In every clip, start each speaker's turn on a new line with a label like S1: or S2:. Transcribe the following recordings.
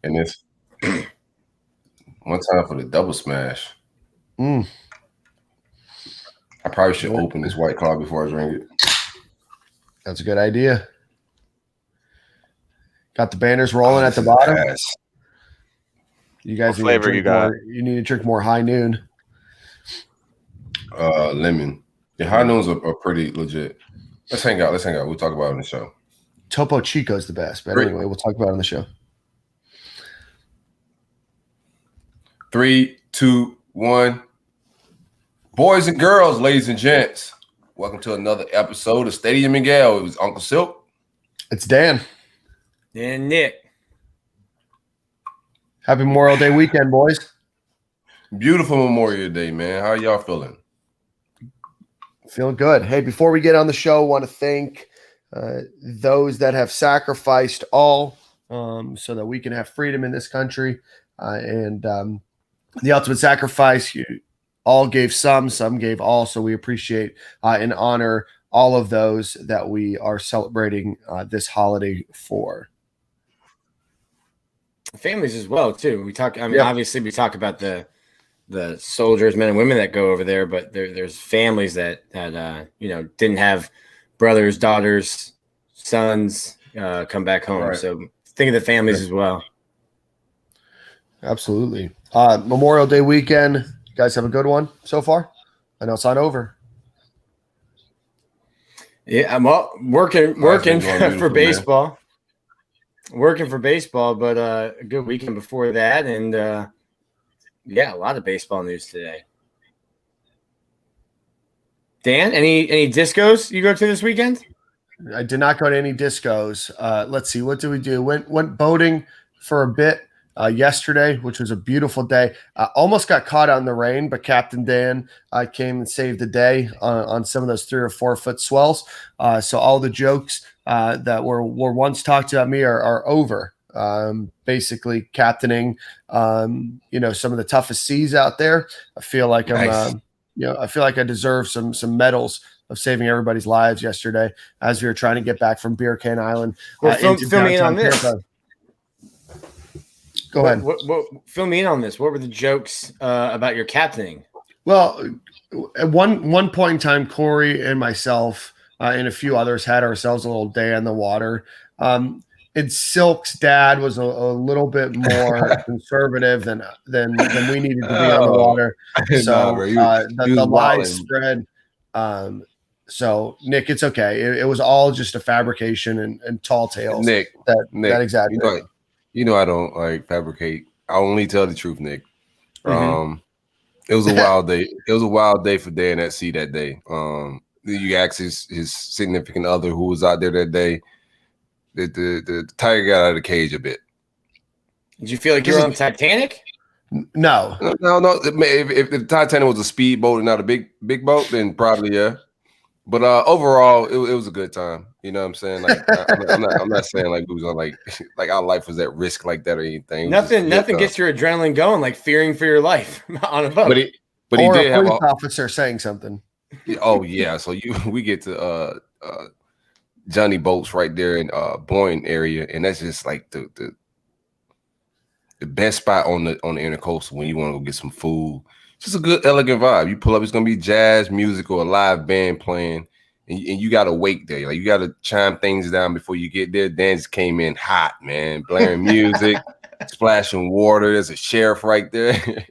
S1: And it's one time for the double smash.
S2: I
S1: probably should open this White Claw before I drink it.
S2: That's a good idea. Got the banners rolling at the bottom. You guys need to drink more. You need to drink more High Noon.
S1: Lemon. The High Noons are pretty legit. Let's hang out. We'll talk about it on the show.
S2: Topo Chico is the best, but anyway, we'll talk about it on the show.
S1: 3, 2, 1. Boys and girls, ladies and gents, welcome to another episode of Stadium and Gale. It was Uncle Silk.
S2: It's Dan.
S3: And Nick.
S2: Happy Memorial Day weekend, boys.
S1: Beautiful Memorial Day, man. How y'all feeling?
S2: Feeling good. Hey, before we get on the show, I want to thank those that have sacrificed all so that we can have freedom in this country. And the ultimate sacrifice, you all gave some gave all. So we appreciate and honor all of those that we are celebrating this holiday for.
S3: Families as well, too. We talk. I mean, obviously, we talk about the soldiers, men and women that go over there, but there's families that didn't have brothers, daughters, sons come back home. Right. So think of the families as well.
S2: Absolutely. Memorial Day weekend. You guys have a good one so far? I know it's not over.
S3: Yeah, I'm working for baseball. Man. Working for baseball, but a good weekend before that, and a lot of baseball news today. Dan, any discos you go to this weekend?
S2: I did not go to any discos. Let's see, what did we do? Went boating for a bit yesterday, which was a beautiful day. Almost got caught on the rain, but Captain Dan came and saved the day on some of those 3 or 4 foot swells. So all the jokes that were once talked about me are over. Basically captaining, some of the toughest seas out there. I feel like I feel like I deserve some medals of saving everybody's lives yesterday as we were trying to get back from Beer Can Island.
S3: Fill me in on this.
S2: Go ahead.
S3: Fill me in on this. What were the jokes about your captaining?
S2: Well, at one point in time, Corey and myself and a few others had ourselves a little day on the water. And Silk's dad was a little bit more conservative than we needed to be on the water. So the lies spread. So Nick, it's okay. It was all just a fabrication and tall tales.
S1: Nick,
S2: that exaggerated.
S1: You know I don't like fabricate. I only tell the truth, Nick. Mm-hmm. It was a wild day. It was a wild day for Dan at sea that day. You asked his significant other who was out there that day. The tiger got out of the cage a bit.
S3: Did you feel like you were on Titanic?
S2: No.
S1: If the Titanic was a speedboat and not a big boat, then probably yeah. But overall, it was a good time. You know what I'm saying? Like I'm not saying like we was on like our life was at risk like that or anything.
S3: Nothing gets your adrenaline going like fearing for your life on a boat.
S2: But he did have a police officer saying something.
S1: Oh yeah, so we get to Johnny Boats right there in Boyne area, and that's just like the best spot on the intercoastal when you want to go get some food. Just a good, elegant vibe. You pull up, it's gonna be jazz music or a live band playing, and you gotta wait there. Like you gotta chime things down before you get there. Dan just came in hot, man, blaring music, splashing water. There's a sheriff right there,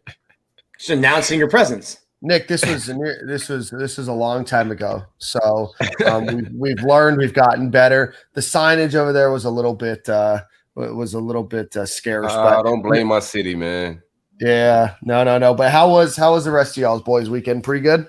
S3: just announcing your presence.
S2: Nick, this was a long time ago. So we've learned, we've gotten better. The signage over there was a little bit scarce.
S1: I don't blame my city, man.
S2: Yeah, no. But how was the rest of y'all's boys' weekend? Pretty good.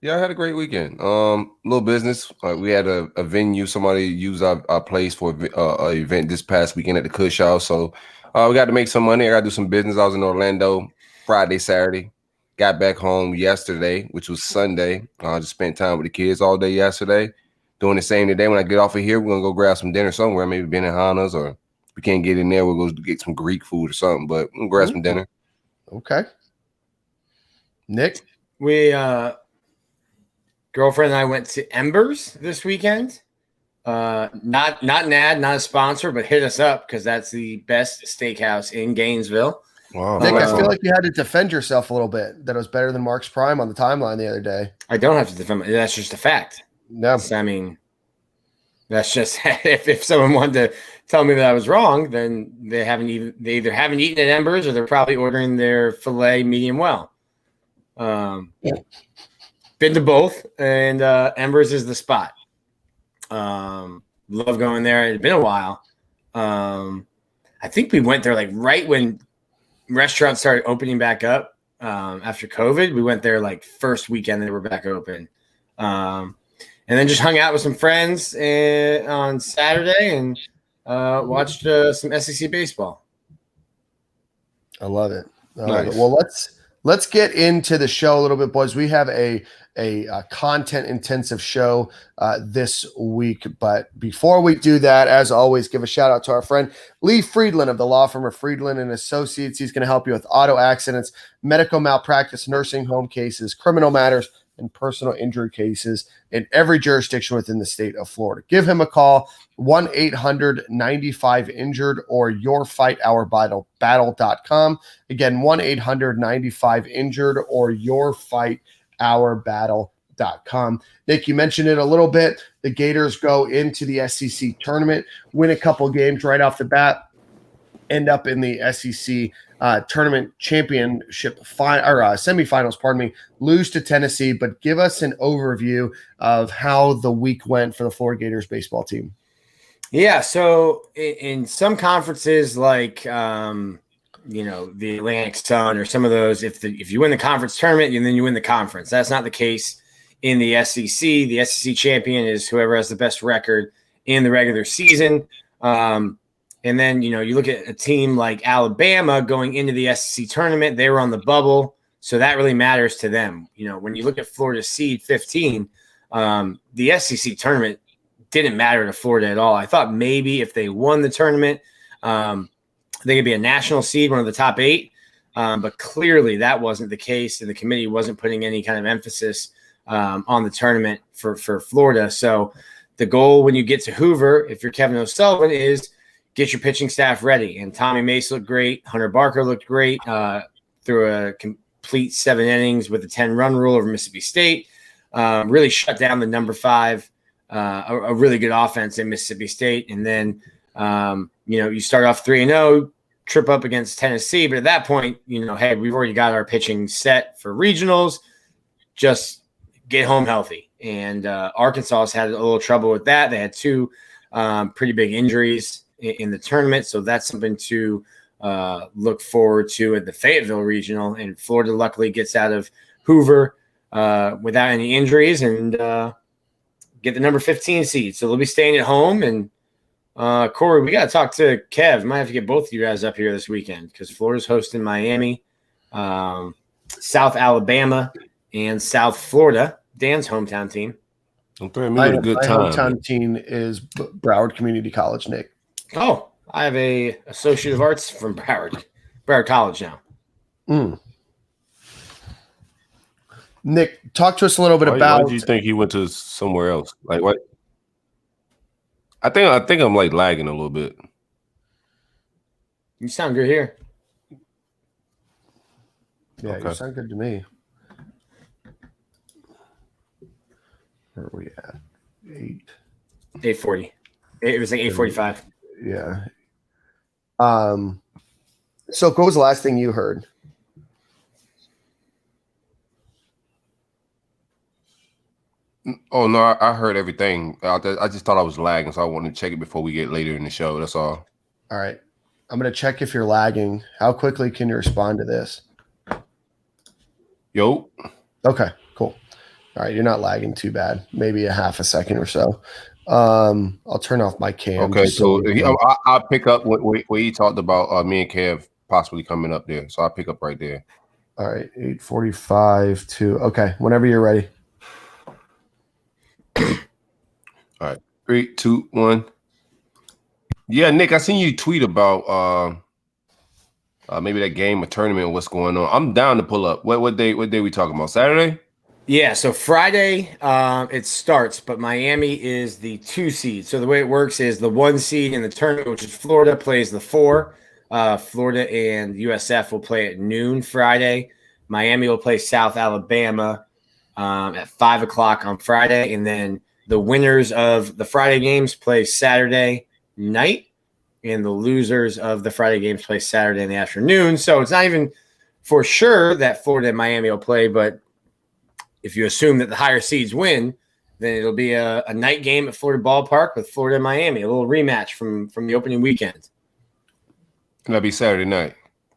S1: Yeah, I had a great weekend. Little business. We had a venue. Somebody used our place for an event this past weekend at the Cush House. So we got to make some money. I got to do some business. I was in Orlando Friday, Saturday. Got back home yesterday, which was Sunday. I just spent time with the kids all day yesterday. Doing the same today. When I get off of here, we're going to go grab some dinner somewhere. Maybe Benihana's, or if we can't get in there, we'll go get some Greek food or something. But we'll grab some dinner.
S2: Okay. Nick?
S3: We, girlfriend and I went to Embers this weekend. Not an ad, not a sponsor, but hit us up because that's the best steakhouse in Gainesville.
S1: Wow.
S2: Nick, I feel like you had to defend yourself a little bit. That it was better than Mark's Prime on the timeline the other day.
S3: I don't have to defend. That's just a fact.
S2: No,
S3: I mean, that's just if someone wanted to tell me that I was wrong, then they either haven't eaten at Embers or they're probably ordering their filet medium well. Been to both, and Embers is the spot. Love going there. It had been a while. I think we went there like right when restaurants started opening back up after COVID. We went there like first weekend they were back open. And then just hung out with some friends on Saturday and watched some SEC baseball.
S2: I love it.
S1: Nice.
S2: Well, let's get into the show a little bit, boys. We have a content intensive show this week, but before we do that, as always, give a shout out to our friend Lee Friedland of the law firm of Friedland and Associates. He's going to help you with auto accidents, medical malpractice, nursing home cases, criminal matters, and personal injury cases in every jurisdiction within the state of Florida. Give him a call, 1-800-95-INJURED or yourfightourbattle.com. Again, 1-800-95-INJURED or yourfightourbattle.com. Nick, you mentioned it a little bit. The Gators go into the SEC tournament, win a couple games right off the bat, end up in the SEC tournament championship semifinals, lose to Tennessee, but give us an overview of how the week went for the Florida Gators baseball team.
S3: Yeah, so in some conferences like the Atlantic Sun or some of those, if you win the conference tournament and then you win the conference, that's not the case in the SEC. The SEC champion is whoever has the best record in the regular season. And then, you look at a team like Alabama going into the SEC tournament, they were on the bubble. So that really matters to them. When you look at Florida's seed 15, the SEC tournament didn't matter to Florida at all. I thought maybe if they won the tournament, they could be a national seed, one of the top 8. But clearly that wasn't the case. And the committee wasn't putting any kind of emphasis on the tournament for Florida. So the goal when you get to Hoover, if you're Kevin O'Sullivan, is get your pitching staff ready. And Tommy Mace looked great. Hunter Barker looked great through a complete 7 innings with a 10-run rule over Mississippi State. Really shut down the number 5, a really good offense in Mississippi State. And then, you start off 3-0, trip up against Tennessee. But at that point, hey, we've already got our pitching set for regionals. Just get home healthy. And Arkansas has had a little trouble with that. They had 2 pretty big injuries in the tournament. So that's something to look forward to at the Fayetteville Regional. And Florida luckily gets out of Hoover without any injuries and get the number 15 seed. So they'll be staying at home. And Corey, we got to talk to Kev. Might have to get both of you guys up here this weekend because Florida's hosting Miami, South Alabama, and South Florida, Dan's hometown team.
S1: I'm throwing me a good time.
S2: My hometown team is Broward Community College, Nick.
S3: Oh, I have a Associate of Arts from Broward College now.
S2: Nick, talk to us a little bit about.
S1: Why do you think he went to somewhere else? Like what? I think I'm like lagging a little bit.
S3: You sound good here.
S2: Yeah,
S1: Okay.
S2: You sound good to me. Where are we at?
S3: 8:40. It was like 8:45.
S2: Yeah. So what was the last thing you heard?
S1: Oh no, I heard everything. I just thought I was lagging, so I wanted to check it before we get later in the show. That's all.
S2: All right. I'm going to check if you're lagging. How quickly can you respond to this?
S1: Yo.
S2: Okay, cool. All right, you're not lagging too bad. Maybe a half a second or so. I'll turn off my cam.
S1: Okay, so I'll pick up where he talked about me and Kev possibly coming up there. So I'll pick up right there.
S2: All right, 8:45 to okay. Whenever you're ready.
S1: All right, 3, 2, 1. Yeah, Nick, I seen you tweet about maybe that game or tournament. What's going on? I'm down to pull up. What day we talking about? Saturday?
S3: Yeah, so Friday it starts, but Miami is the 2 seed. So the way it works is the 1 seed in the tournament, which is Florida, plays the 4. Florida and USF will play at noon Friday. Miami will play South Alabama at 5 o'clock on Friday, and then the winners of the Friday games play Saturday night, and the losers of the Friday games play Saturday in the afternoon. So it's not even for sure that Florida and Miami will play, but if you assume that the higher seeds win, then it'll be a night game at Florida Ballpark with Florida and Miami, a little rematch from the opening weekend.
S1: That'll be Saturday night.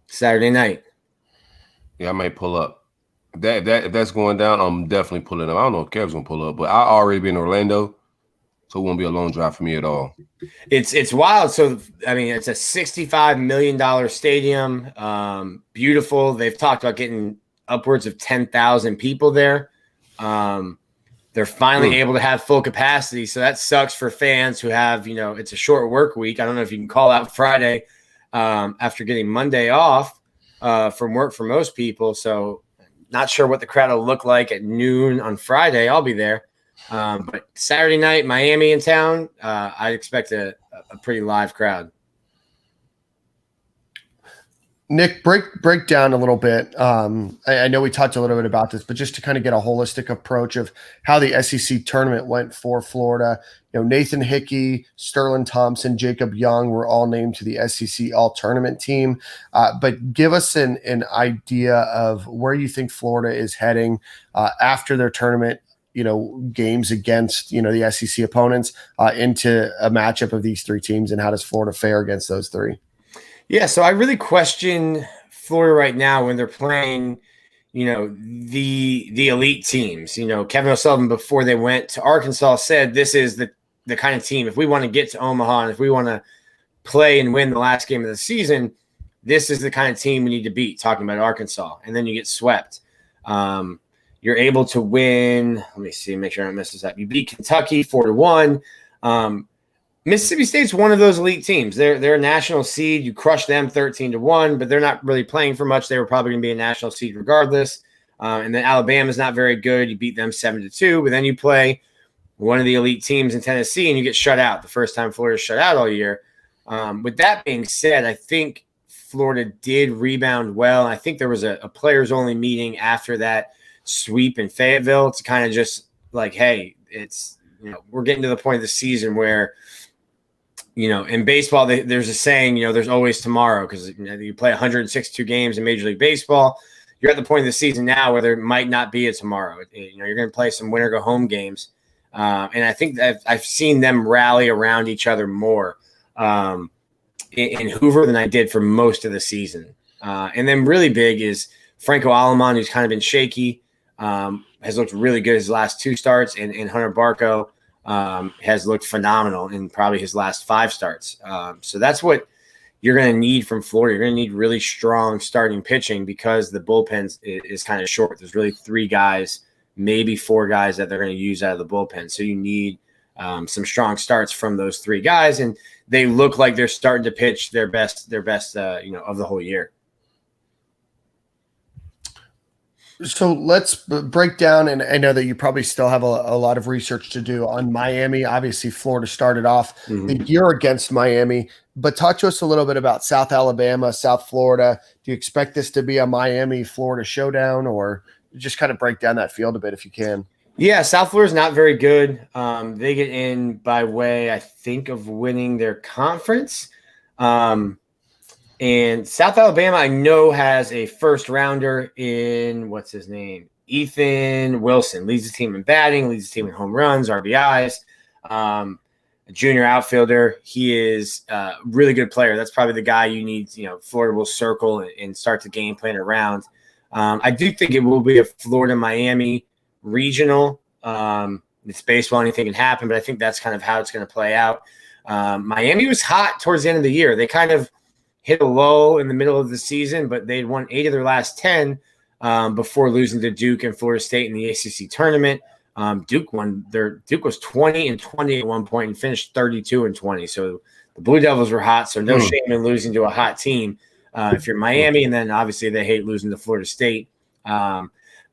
S3: Saturday night.
S1: Yeah, I might pull up. If that's going down, I'm definitely pulling up. I don't know if Kev's gonna pull up, but I already been in Orlando, so it won't be a long drive for me at all.
S3: It's wild. So I mean, it's a $65 million stadium. Beautiful. They've talked about getting upwards of 10,000 people there. They're finally able to have full capacity, so that sucks for fans who have, it's a short work week. I don't know if you can call out Friday after getting Monday off from work for most people. So not sure what the crowd will look like at noon on Friday. I'll be there. But Saturday night, Miami in town, I'd expect a pretty live crowd.
S2: Nick, break down a little bit. I know we talked a little bit about this, but just to kind of get a holistic approach of how the SEC tournament went for Florida. Nathan Hickey, Sterling Thompson, Jacob Young were all named to the SEC All-Tournament team. But give us an idea of where you think Florida is heading after their tournament, games against, the SEC opponents into a matchup of these 3 teams, and how does Florida fare against those 3?
S3: Yeah, so I really question Florida right now when they're playing, the elite teams. Kevin O'Sullivan, before they went to Arkansas, said this is the kind of team, if we want to get to Omaha and if we want to play and win the last game of the season, this is the kind of team we need to beat, talking about Arkansas. And then you get swept. You're able to win. Let me see, make sure I don't mess this up. You beat Kentucky 4-1. Mississippi State's one of those elite teams. They're a national seed. You crush them 13-1, but they're not really playing for much. They were probably going to be a national seed regardless. And then Alabama's not very good. You beat them 7-2, but then you play one of the elite teams in Tennessee and you get shut out. The first time Florida's shut out all year. With that being said, I think Florida did rebound well. I think there was a players-only meeting after that sweep in Fayetteville to kind of just like, hey, it's we're getting to the point of the season where in baseball, there's a saying, there's always tomorrow, because you play 162 games in Major League Baseball. You're at the point of the season now where there might not be a tomorrow. You're going to play some winner go home games. And I think that I've seen them rally around each other more in Hoover than I did for most of the season. And then really big is Franco Alamon, who's kind of been shaky, has looked really good his last 2 starts, and Hunter Barco has looked phenomenal in probably his last 5 starts. So that's what you're going to need from Florida. You're going to need really strong starting pitching because the bullpen is kind of short. There's really 3 guys, maybe 4 guys that they're going to use out of the bullpen. So you need some strong starts from those 3 guys, and they look like they're starting to pitch their best, of the whole year.
S2: So let's break down, and I know that you probably still have a lot of research to do on Miami. Obviously, Florida started off the year against Miami, but talk to us a little bit about South Alabama, South Florida. Do you expect this to be a Miami-Florida showdown, or just kind of break down that field a bit if you can?
S3: Yeah, South Florida's not very good. They get in by way, I think, of winning their conference. And South Alabama, I know, has a first rounder in, what's his name? Ethan Wilson. Leads the team in batting, leads the team in home runs, RBIs. A junior outfielder. He is a really good player. That's probably the guy you need, Florida will circle and start the game plan around. I do think it will be a Florida-Miami regional. It's baseball, anything can happen, but I think that's kind of how it's going to play out. Miami was hot towards the end of the year. They kind of hit a lull in the middle of the season, but they'd won 8 of their last 10 before losing to Duke and Florida State in the ACC tournament. Duke was 20-20 at one point and finished 32-20. So the Blue Devils were hot. So no shame in losing to a hot team if you're Miami. And then obviously they hate losing to Florida State.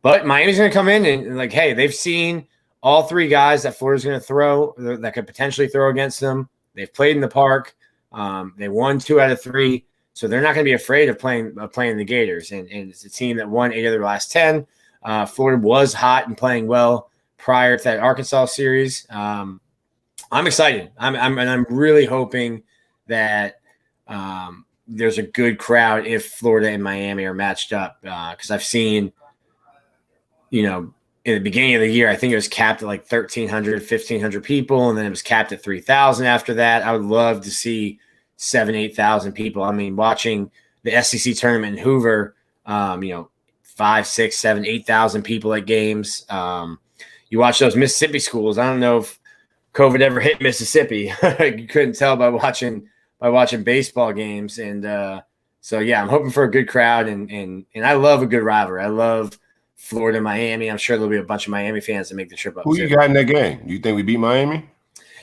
S3: But Miami's going to come in and like, hey, they've seen all three guys that Florida's going to throw that could potentially throw against them. They've played in the park. They won 2 out of 3. So they're not going to be afraid of playing the Gators. And it's a team that won 8 of their last 10. Florida was hot and playing well prior to that Arkansas series. I'm excited. I'm really hoping that there's a good crowd if Florida and Miami are matched up, because I've seen, in the beginning of the year, I think it was capped at like 1,300, 1,500 people, and then it was capped at 3,000 after that. I would love to see 7,000, 8,000 people. I mean, watching the SEC tournament in Hoover, 5, 6, 7, 8,000 people at games. You watch those Mississippi schools. I don't know if COVID ever hit Mississippi. You couldn't tell by watching baseball games. And so, yeah, I'm hoping for a good crowd. And I love a good rivalry. I love Florida, Miami. I'm sure there'll be a bunch of Miami fans that make the trip up.
S1: Who you got in that game? You think we beat Miami?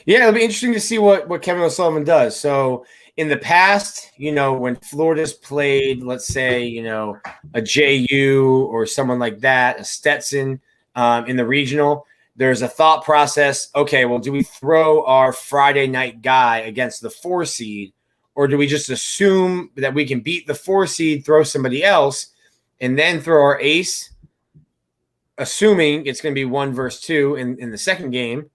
S3: Yeah, it'll be interesting to see what Kevin O'Sullivan does. So in the past, when Florida's played, let's say, a JU or someone like that, a Stetson in the regional, there's a thought process. Okay, well, do we throw our Friday night guy against the 4 seed, or do we just assume that we can beat the 4 seed, throw somebody else, and then throw our ace, assuming it's going to be 1 versus 2 in the second game?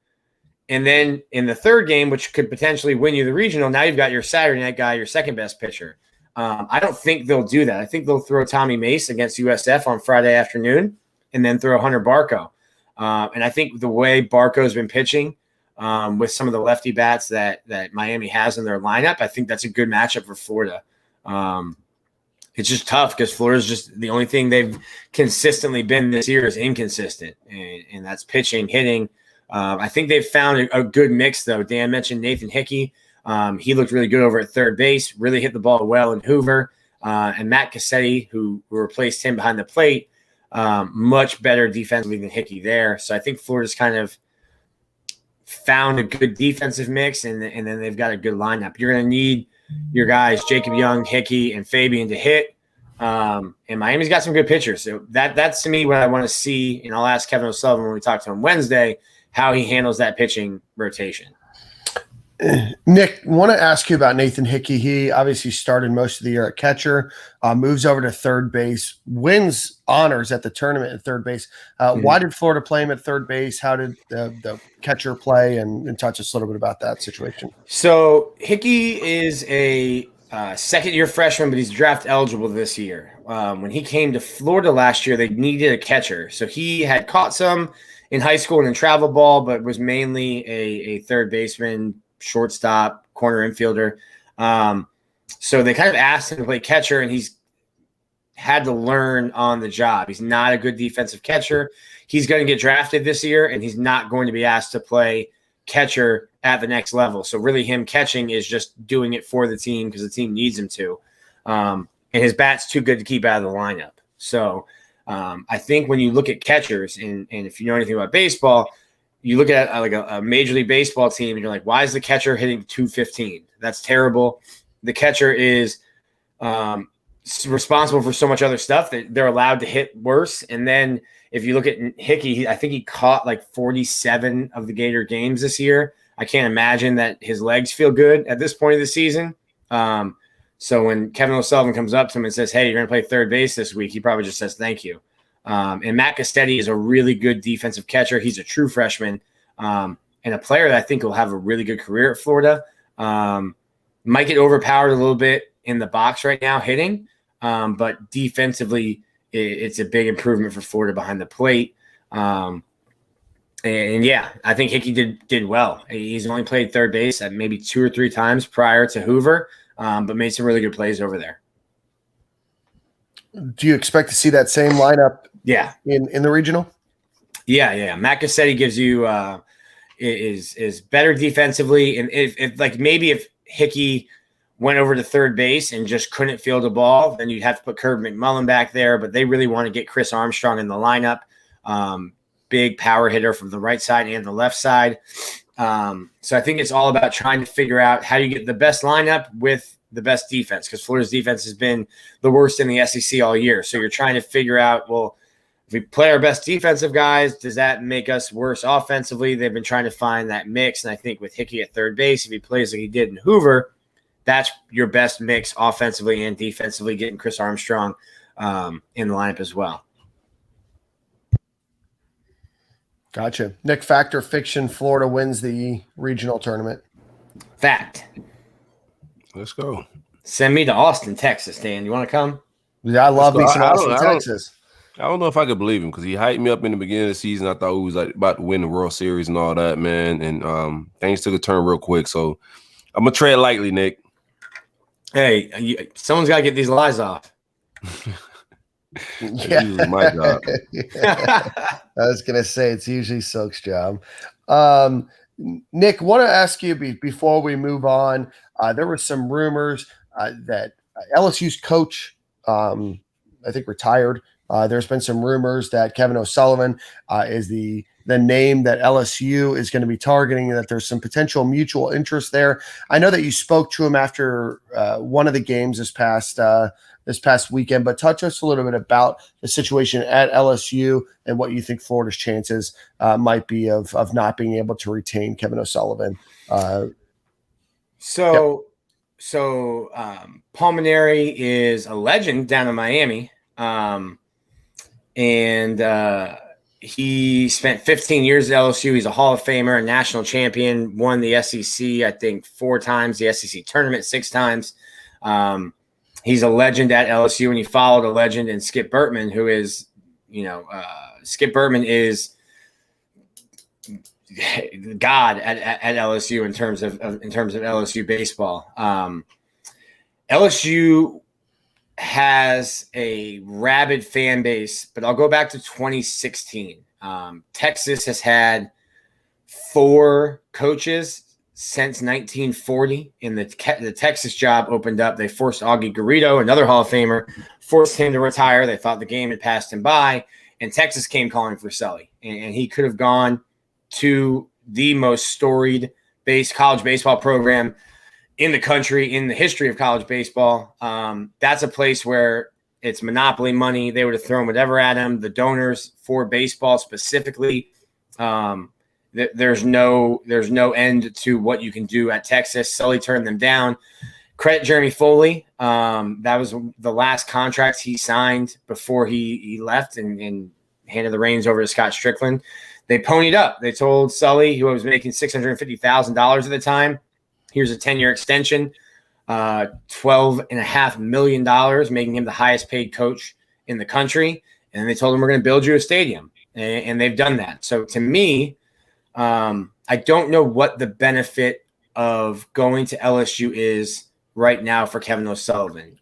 S3: And then in the third game, which could potentially win you the regional, now you've got your Saturday night guy, your second best pitcher. I don't think they'll do that. I think they'll throw Tommy Mace against USF on Friday afternoon and then throw Hunter Barco. And I think the way Barco's been pitching with some of the lefty bats that Miami has in their lineup, I think that's a good matchup for Florida. It's just tough because Florida's just the only thing they've consistently been this year is inconsistent, and that's pitching, hitting. I think they've found a good mix, though. Dan mentioned Nathan Hickey. He looked really good over at third base, really hit the ball well in Hoover. And Matt Cassetti, who replaced him behind the plate, much better defensively than Hickey there. So I think Florida's kind of found a good defensive mix, and then they've got a good lineup. You're going to need your guys, Jacob Young, Hickey, and Fabian to hit. And Miami's got some good pitchers. So that's to me what I want to see, and I'll ask Kevin O'Sullivan when we talk to him Wednesday how he handles that pitching rotation.
S2: Nick, want to ask you about Nathan Hickey. He obviously started most of the year at catcher, moves over to third base, wins honors at the tournament at third base. Why did Florida play him at third base? How did the catcher play? And touch us a little bit about that situation.
S3: So Hickey is a second-year freshman, but he's draft eligible this year. When he came to Florida last year, they needed a catcher. So he had caught some in high school and in travel ball, but was mainly a third baseman, shortstop, corner infielder. So they kind of asked him to play catcher, and he's had to learn on the job. He's not a good defensive catcher. He's going to get drafted this year, and he's not going to be asked to play catcher at the next level. So really him catching is just doing it for the team because the team needs him to. And his bat's too good to keep out of the lineup. So I think when you look at catchers, and if you know anything about baseball, you look at like a Major League Baseball team and you're like, why is the catcher hitting 215? That's terrible. The catcher is responsible for so much other stuff that they're allowed to hit worse. And then if you look at Hickey, I think he caught like 47 of the Gator games this year. I can't imagine that his legs feel good at this point of the season. So when Kevin O'Sullivan comes up to him and says, hey, you're going to play third base this week, he probably just says thank you. And Matt Cassetti is a really good defensive catcher. He's a true freshman and a player that I think will have a really good career at Florida. Might get overpowered a little bit in the box right now hitting, but defensively it's a big improvement for Florida behind the plate. And yeah, I think Hickey did well. He's only played third base maybe 2 or 3 times prior to Hoover, but made some really good plays over there.
S2: Do you expect to see that same lineup?
S3: Yeah,
S2: in the regional.
S3: Yeah. Matt Cassetti gives you is better defensively, and if Hickey went over to third base and just couldn't field a ball, then you'd have to put Kirby McMullen back there. But they really want to get Chris Armstrong in the lineup. Big power hitter from the right side and the left side. So I think it's all about trying to figure out how you get the best lineup with the best defense, because Florida's defense has been the worst in the SEC all year. So you're trying to figure out, well, If we play our best defensive guys, does that make us worse offensively? They've been trying to find that mix, and I think with Hickey at third base, if he plays like he did in Hoover, that's your best mix offensively and defensively, getting Chris Armstrong in the lineup as well.
S2: Gotcha. Nick, fact or fiction, Florida wins the regional tournament?
S3: Fact.
S1: Let's go.
S3: Send me to Austin, Texas, Dan. You want to come?
S2: Yeah, I love me some Austin, Texas.
S1: I don't know if I could believe him because he hyped me up in the beginning of the season. I thought he was like about to win the World Series and all that, man. And things took a turn real quick. So I'm gonna tread lightly, Nick.
S3: Hey, someone's got to get these lies off.
S1: That's usually my job.
S2: I was gonna say it's usually Soak's job. Nick, want to ask you before we move on. There were some rumors that LSU's coach, I think, retired. There's been some rumors that Kevin O'Sullivan is the name that LSU is going to be targeting, and that there's some potential mutual interest there. I know that you spoke to him after one of the games this past weekend, but touch us a little bit about the situation at LSU and what you think Florida's chances might be of not being able to retain Kevin O'Sullivan.
S3: So Palmineri is a legend down in Miami. And he spent 15 years at LSU. He's a Hall of Famer, a national champion, won the SEC, I think 4 times, the SEC tournament 6 times. He's a legend at LSU, and he followed a legend in Skip Bertman, who is, Skip Bertman is God at LSU in terms of LSU baseball. LSU has a rabid fan base, but I'll go back to 2016. Texas has had 4 coaches since 1940, and the Texas job opened up. They forced Augie Garrido, another Hall of Famer, forced him to retire. They thought the game had passed him by, and Texas came calling for Sully, and he could have gone to the most storied college baseball program in the country, in the history of college baseball. That's a place where it's monopoly money. They would have thrown whatever at him. The donors for baseball specifically, there's no end to what you can do at Texas. Sully turned them down. Credit Jeremy Foley. That was the last contract he signed before he left and handed the reins over to Scott Strickland. They ponied up. They told Sully, who was making $650,000 at the time, here's a 10-year extension, $12.5 million, making him the highest paid coach in the country. And they told him, we're going to build you a stadium. And they've done that. So to me, I don't know what the benefit of going to LSU is right now for Kevin O'Sullivan.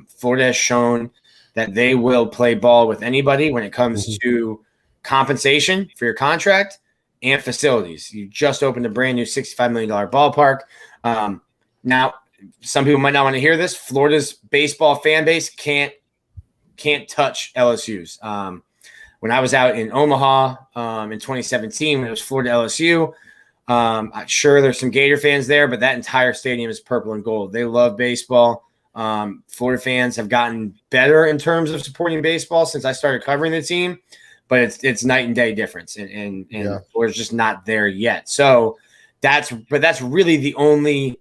S3: Florida has shown that they will play ball with anybody when it comes to compensation for your contract and facilities. You just opened a brand new $65 million ballpark. Now, some people might not want to hear this. Florida's baseball fan base can't touch LSU's. When I was out in Omaha in 2017, when it was Florida LSU, I'm sure there's some Gator fans there, but that entire stadium is purple and gold. They love baseball. Florida fans have gotten better in terms of supporting baseball since I started covering the team, but it's night and day difference, and Florida's just not there yet. So that's really the only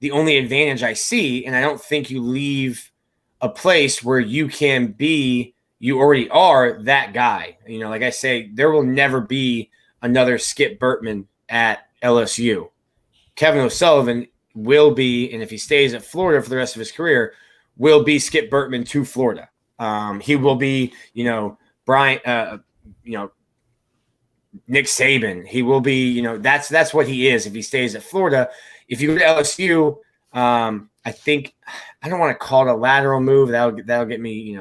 S3: advantage I see, and I don't think you leave a place where you already are that guy. Like I say, there will never be another Skip Bertman at LSU. Kevin O'Sullivan will be, and if he stays at Florida for the rest of his career, will be Skip Bertman to Florida. He will be, Nick Saban. He will be, that's what he is if he stays at Florida. If you go to LSU, I think, I don't want to call it a lateral move. That'll get me,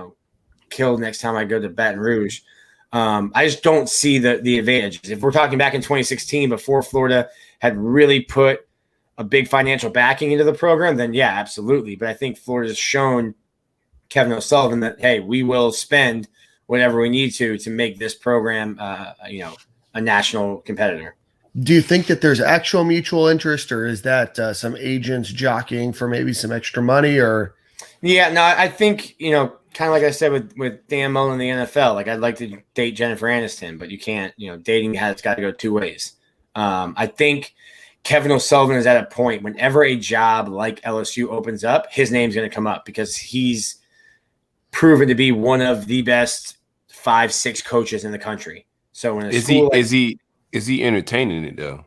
S3: killed next time I go to Baton Rouge. I just don't see the advantages. If we're talking back in 2016, before Florida had really put a big financial backing into the program, then yeah, absolutely. But I think Florida's shown Kevin O'Sullivan that, hey, we will spend whatever we need to make this program, a national competitor.
S2: Do you think that there's actual mutual interest, or is that some agents jockeying for maybe some extra money? Or
S3: yeah, no, I think Kevin kind of like I said with Dan Mullen in the NFL. Like, I'd like to date Jennifer Aniston, but you can't. Dating has got to go two ways. I think Kevin O'Sullivan is at a point whenever a job like LSU opens up, his name's going to come up because he's proven to be one of the best 5-6 coaches in the country. So when
S1: is he entertaining it though?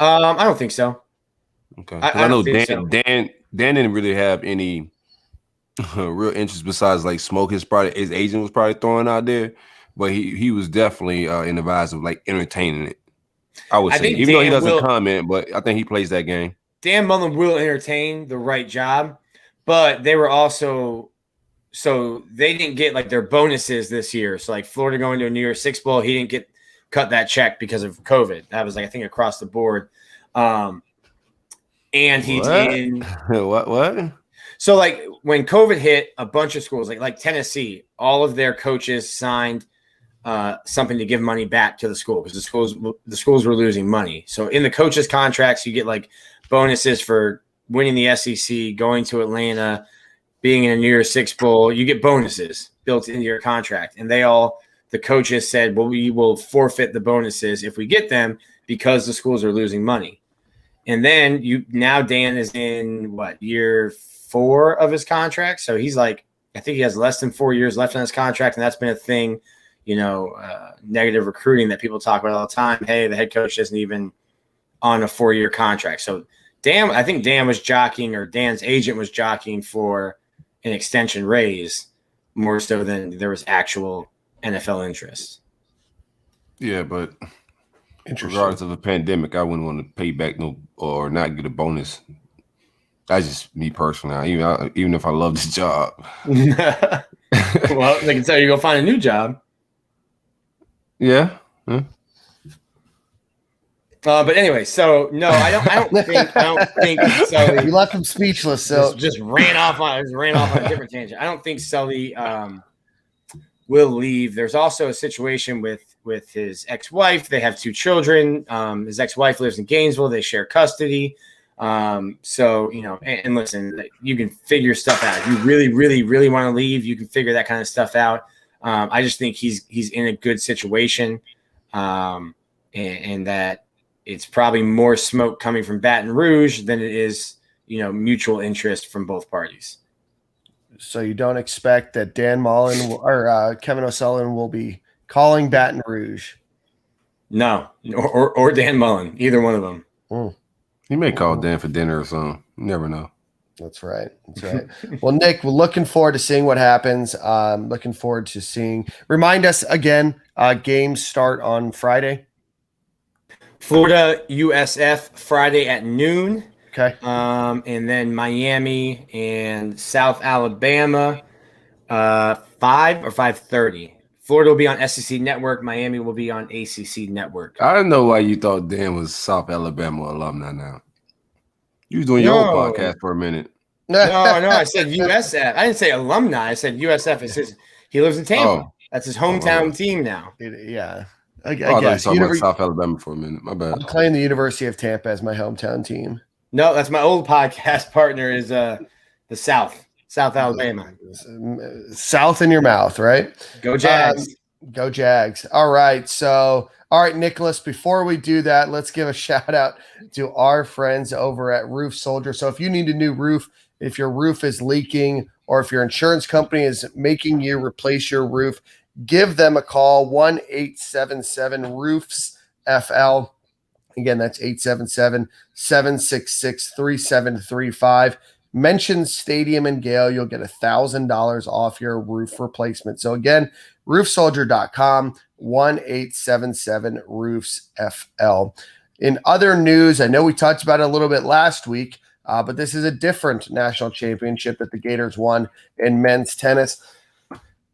S3: I don't think so.
S1: Okay, I know Dan didn't really have any real interest besides like smoke. His agent was probably throwing out there, but he was definitely in the vibes of like entertaining it. I would say, even though he doesn't comment, but I think he plays that game.
S3: Dan Mullen will entertain the right job, but they were also they didn't get like their bonuses this year. So like Florida going to a New Year's Six Bowl, he didn't get cut that check because of COVID. That was like I think across the board. And he's in
S1: what?
S3: So like when COVID hit, a bunch of schools like Tennessee, all of their coaches signed something to give money back to the school because the schools were losing money. So in the coaches' contracts, you get like bonuses for winning the SEC, going to Atlanta, being in a New Year's Six Bowl. You get bonuses built into your contract, and the coaches said, well, we will forfeit the bonuses if we get them because the schools are losing money. And then Dan is in year 4 of his contract. So he's like, I think he has less than 4 years left on his contract. And that's been a thing, negative recruiting that people talk about all the time. Hey, the head coach isn't even on a 4-year contract. So I think Dan was jockeying, or Dan's agent was jockeying for an extension raise more so than there was actual NFL interest.
S1: Yeah, but regardless of a pandemic, I wouldn't want to pay back or not get a bonus. That's just me personally. Even if I love this job.
S3: Well, they can tell you go find a new job.
S1: Yeah.
S3: But anyway, so no, I don't think Sully.
S2: You left him speechless. So
S3: just ran off on a different tangent. I don't think Sully will leave. There's also a situation with his ex-wife. They have 2 children. His ex-wife lives in Gainesville. They share custody. So, and listen, you can figure stuff out. If you really, really, really want to leave, you can figure that kind of stuff out. I just think he's in a good situation. And that it's probably more smoke coming from Baton Rouge than it is, mutual interest from both parties.
S2: So you don't expect that Dan Mullen or Kevin O'Sullivan will be calling Baton Rouge?
S3: No, or Dan Mullen, either one of them.
S2: Mm.
S1: He may call Dan for dinner or something. You never know.
S2: That's right. Well, Nick, we're looking forward to seeing what happens. Looking forward to seeing. Remind us again, games start on Friday.
S3: Florida USF Friday at noon.
S2: Okay.
S3: And then Miami and South Alabama 5 or 5:30. Florida will be on SEC Network. Miami will be on ACC Network.
S1: I don't know why you thought Dan was South Alabama alumni now. You was doing your own podcast for a minute.
S3: No, I said USF. I didn't say alumni. I said USF is he lives in Tampa. Oh. That's his hometown team now.
S2: Yeah.
S1: I guess. I thought South Alabama for a minute. My bad.
S2: I'm playing the University of Tampa as my hometown team.
S3: No, that's my old podcast partner is the South Alabama.
S2: South in your mouth, right?
S3: Go Jags.
S2: Go Jags. All right. So, Nicholas, before we do that, let's give a shout out to our friends over at Roof Soldier. So if you need a new roof, if your roof is leaking, or if your insurance company is making you replace your roof, give them a call, 1-877-ROOFS-FL. Again, that's 877-766-3735. Mention Stadium and Gale. You'll get $1,000 off your roof replacement. So again, roofsoldier.com, 1-877-ROOFS-FL. In other news, I know we talked about it a little bit last week, but this is a different national championship that the Gators won in men's tennis.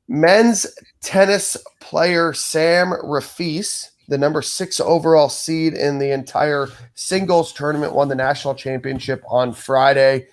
S2: Men's tennis player Sam Rafis, the number 6 overall seed in the entire singles tournament, won the national championship on Friday,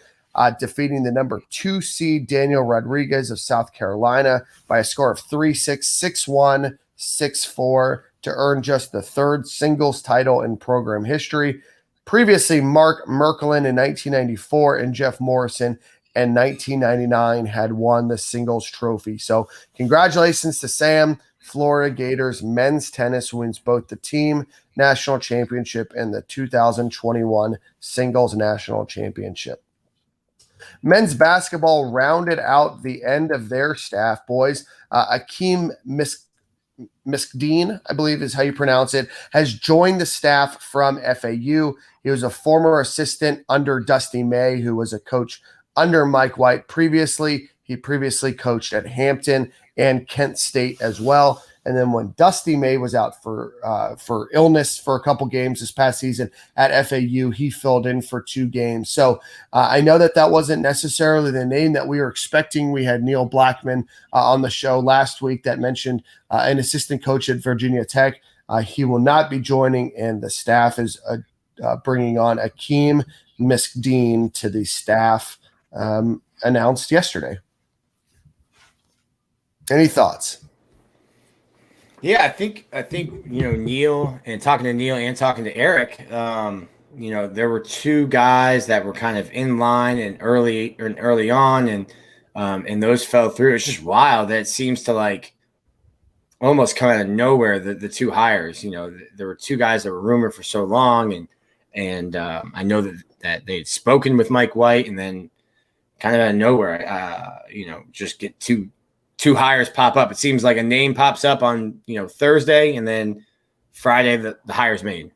S2: defeating the number 2 seed Daniel Rodriguez of South Carolina by a score of 3-6, 6-1, 6-4 to earn just the 3rd singles title in program history. Previously, Mark Merkelin in 1994 and Jeff Morrison and 1999 had won the singles trophy. So congratulations to Sam. Florida Gators men's tennis wins both the team national championship and the 2021 singles national championship. Men's basketball rounded out the end of their staff, boys. Akeem Miskdeen, I believe is how you pronounce it, has joined the staff from FAU. He was a former assistant under Dusty May, who was a coach under Mike White previously. He previously coached at Hampton and Kent State as well. And then when Dusty May was out for illness for a couple games this past season at FAU, he filled in for 2 games. So I know that wasn't necessarily the name that we were expecting. We had Neil Blackman on the show last week that mentioned an assistant coach at Virginia Tech. He will not be joining, and the staff is bringing on Akeem Miskdeen to the staff announced yesterday. Any thoughts?
S3: Yeah, I think Neil, and talking to Neil and talking to Eric, there were 2 guys that were kind of in line and early on, and those fell through. It's just wild that it seems to like almost come out of nowhere. The 2 hires, there were 2 guys that were rumored for so long, and I know that they had spoken with Mike White, and then kind of out of nowhere, just get two hires pop up. It seems like a name pops up on, Thursday, and then Friday the hire's made.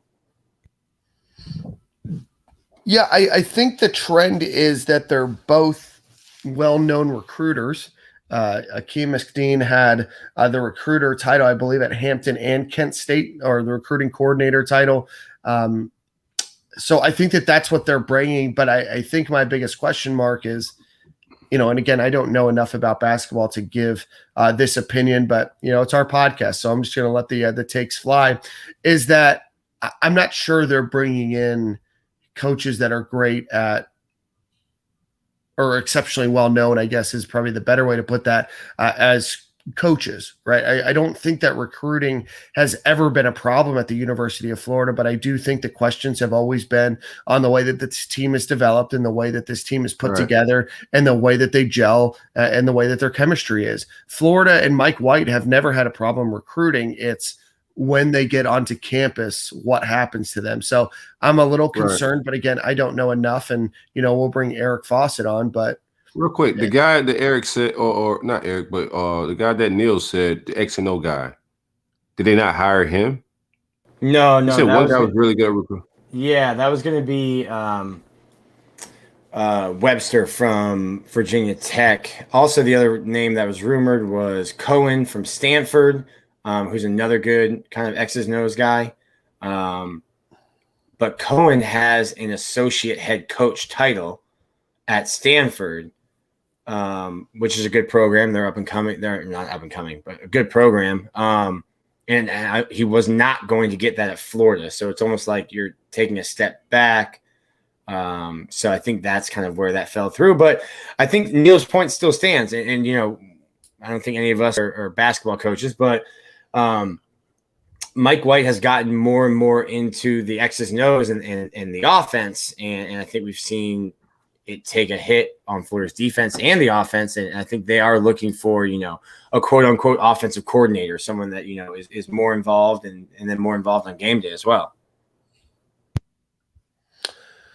S2: Yeah, I think the trend is that they're both well-known recruiters. Akeem Miskdeen had the recruiter title, I believe, at Hampton and Kent State, or the recruiting coordinator title. So I think that's what they're bringing. But I think my biggest question mark is, and again, I don't know enough about basketball to give this opinion, but, it's our podcast, so I'm just going to let the takes fly, is that I'm not sure they're bringing in coaches that are great at, or exceptionally well-known, I guess is probably the better way to put that, as coaches, right? I don't think that recruiting has ever been a problem at the University of Florida, but I do think the questions have always been on the way that this team is developed and the way that this team is put together and the way that they gel and the way that their chemistry is. Florida and Mike White have never had a problem recruiting. It's when they get onto campus, what happens to them. So I'm a little concerned, but again, I don't know enough, and, we'll bring Eric Fawcett on, but
S1: real quick, the guy that Eric said, or not Eric, but the guy that Neil said, the X and O guy, did they not hire him?
S3: No.
S1: He said one guy was really good at recruiting.
S3: Yeah, that was going to be Webster from Virginia Tech. Also, the other name that was rumored was Cohen from Stanford, who's another good kind of X's and O's guy. But Cohen has an associate head coach title at Stanford, which is a good program. They're up and coming. They're not up and coming, but a good program. And he was not going to get that at Florida. So it's almost like you're taking a step back. So I think that's kind of where that fell through. But I think Neil's point still stands. And I don't think any of us are basketball coaches, but Mike White has gotten more and more into the X's and O's and the offense. And I think we've seen it take a hit on Florida's defense and the offense. And I think they are looking for, a quote unquote offensive coordinator, someone that, is more involved and then more involved on game day as well.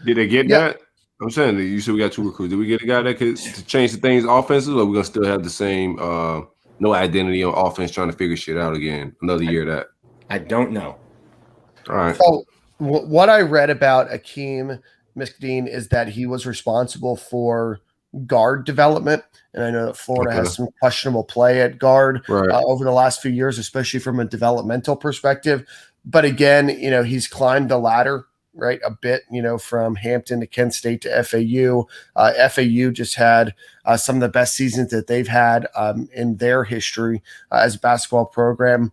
S1: Did they get that? I'm saying that you said we got 2 recruits. Did we get a guy that could change the things offensive, or we're going to still have the same no identity on offense trying to figure shit out again? Another year of that.
S3: I don't know.
S1: All right.
S2: So what I read about Akeem Miskdeen is that he was responsible for guard development. And I know that Florida has some questionable play at guard over the last few years, especially from a developmental perspective. But again, he's climbed the ladder, right, a bit, from Hampton to Kent State to FAU. FAU just had some of the best seasons that they've had in their history as a basketball program.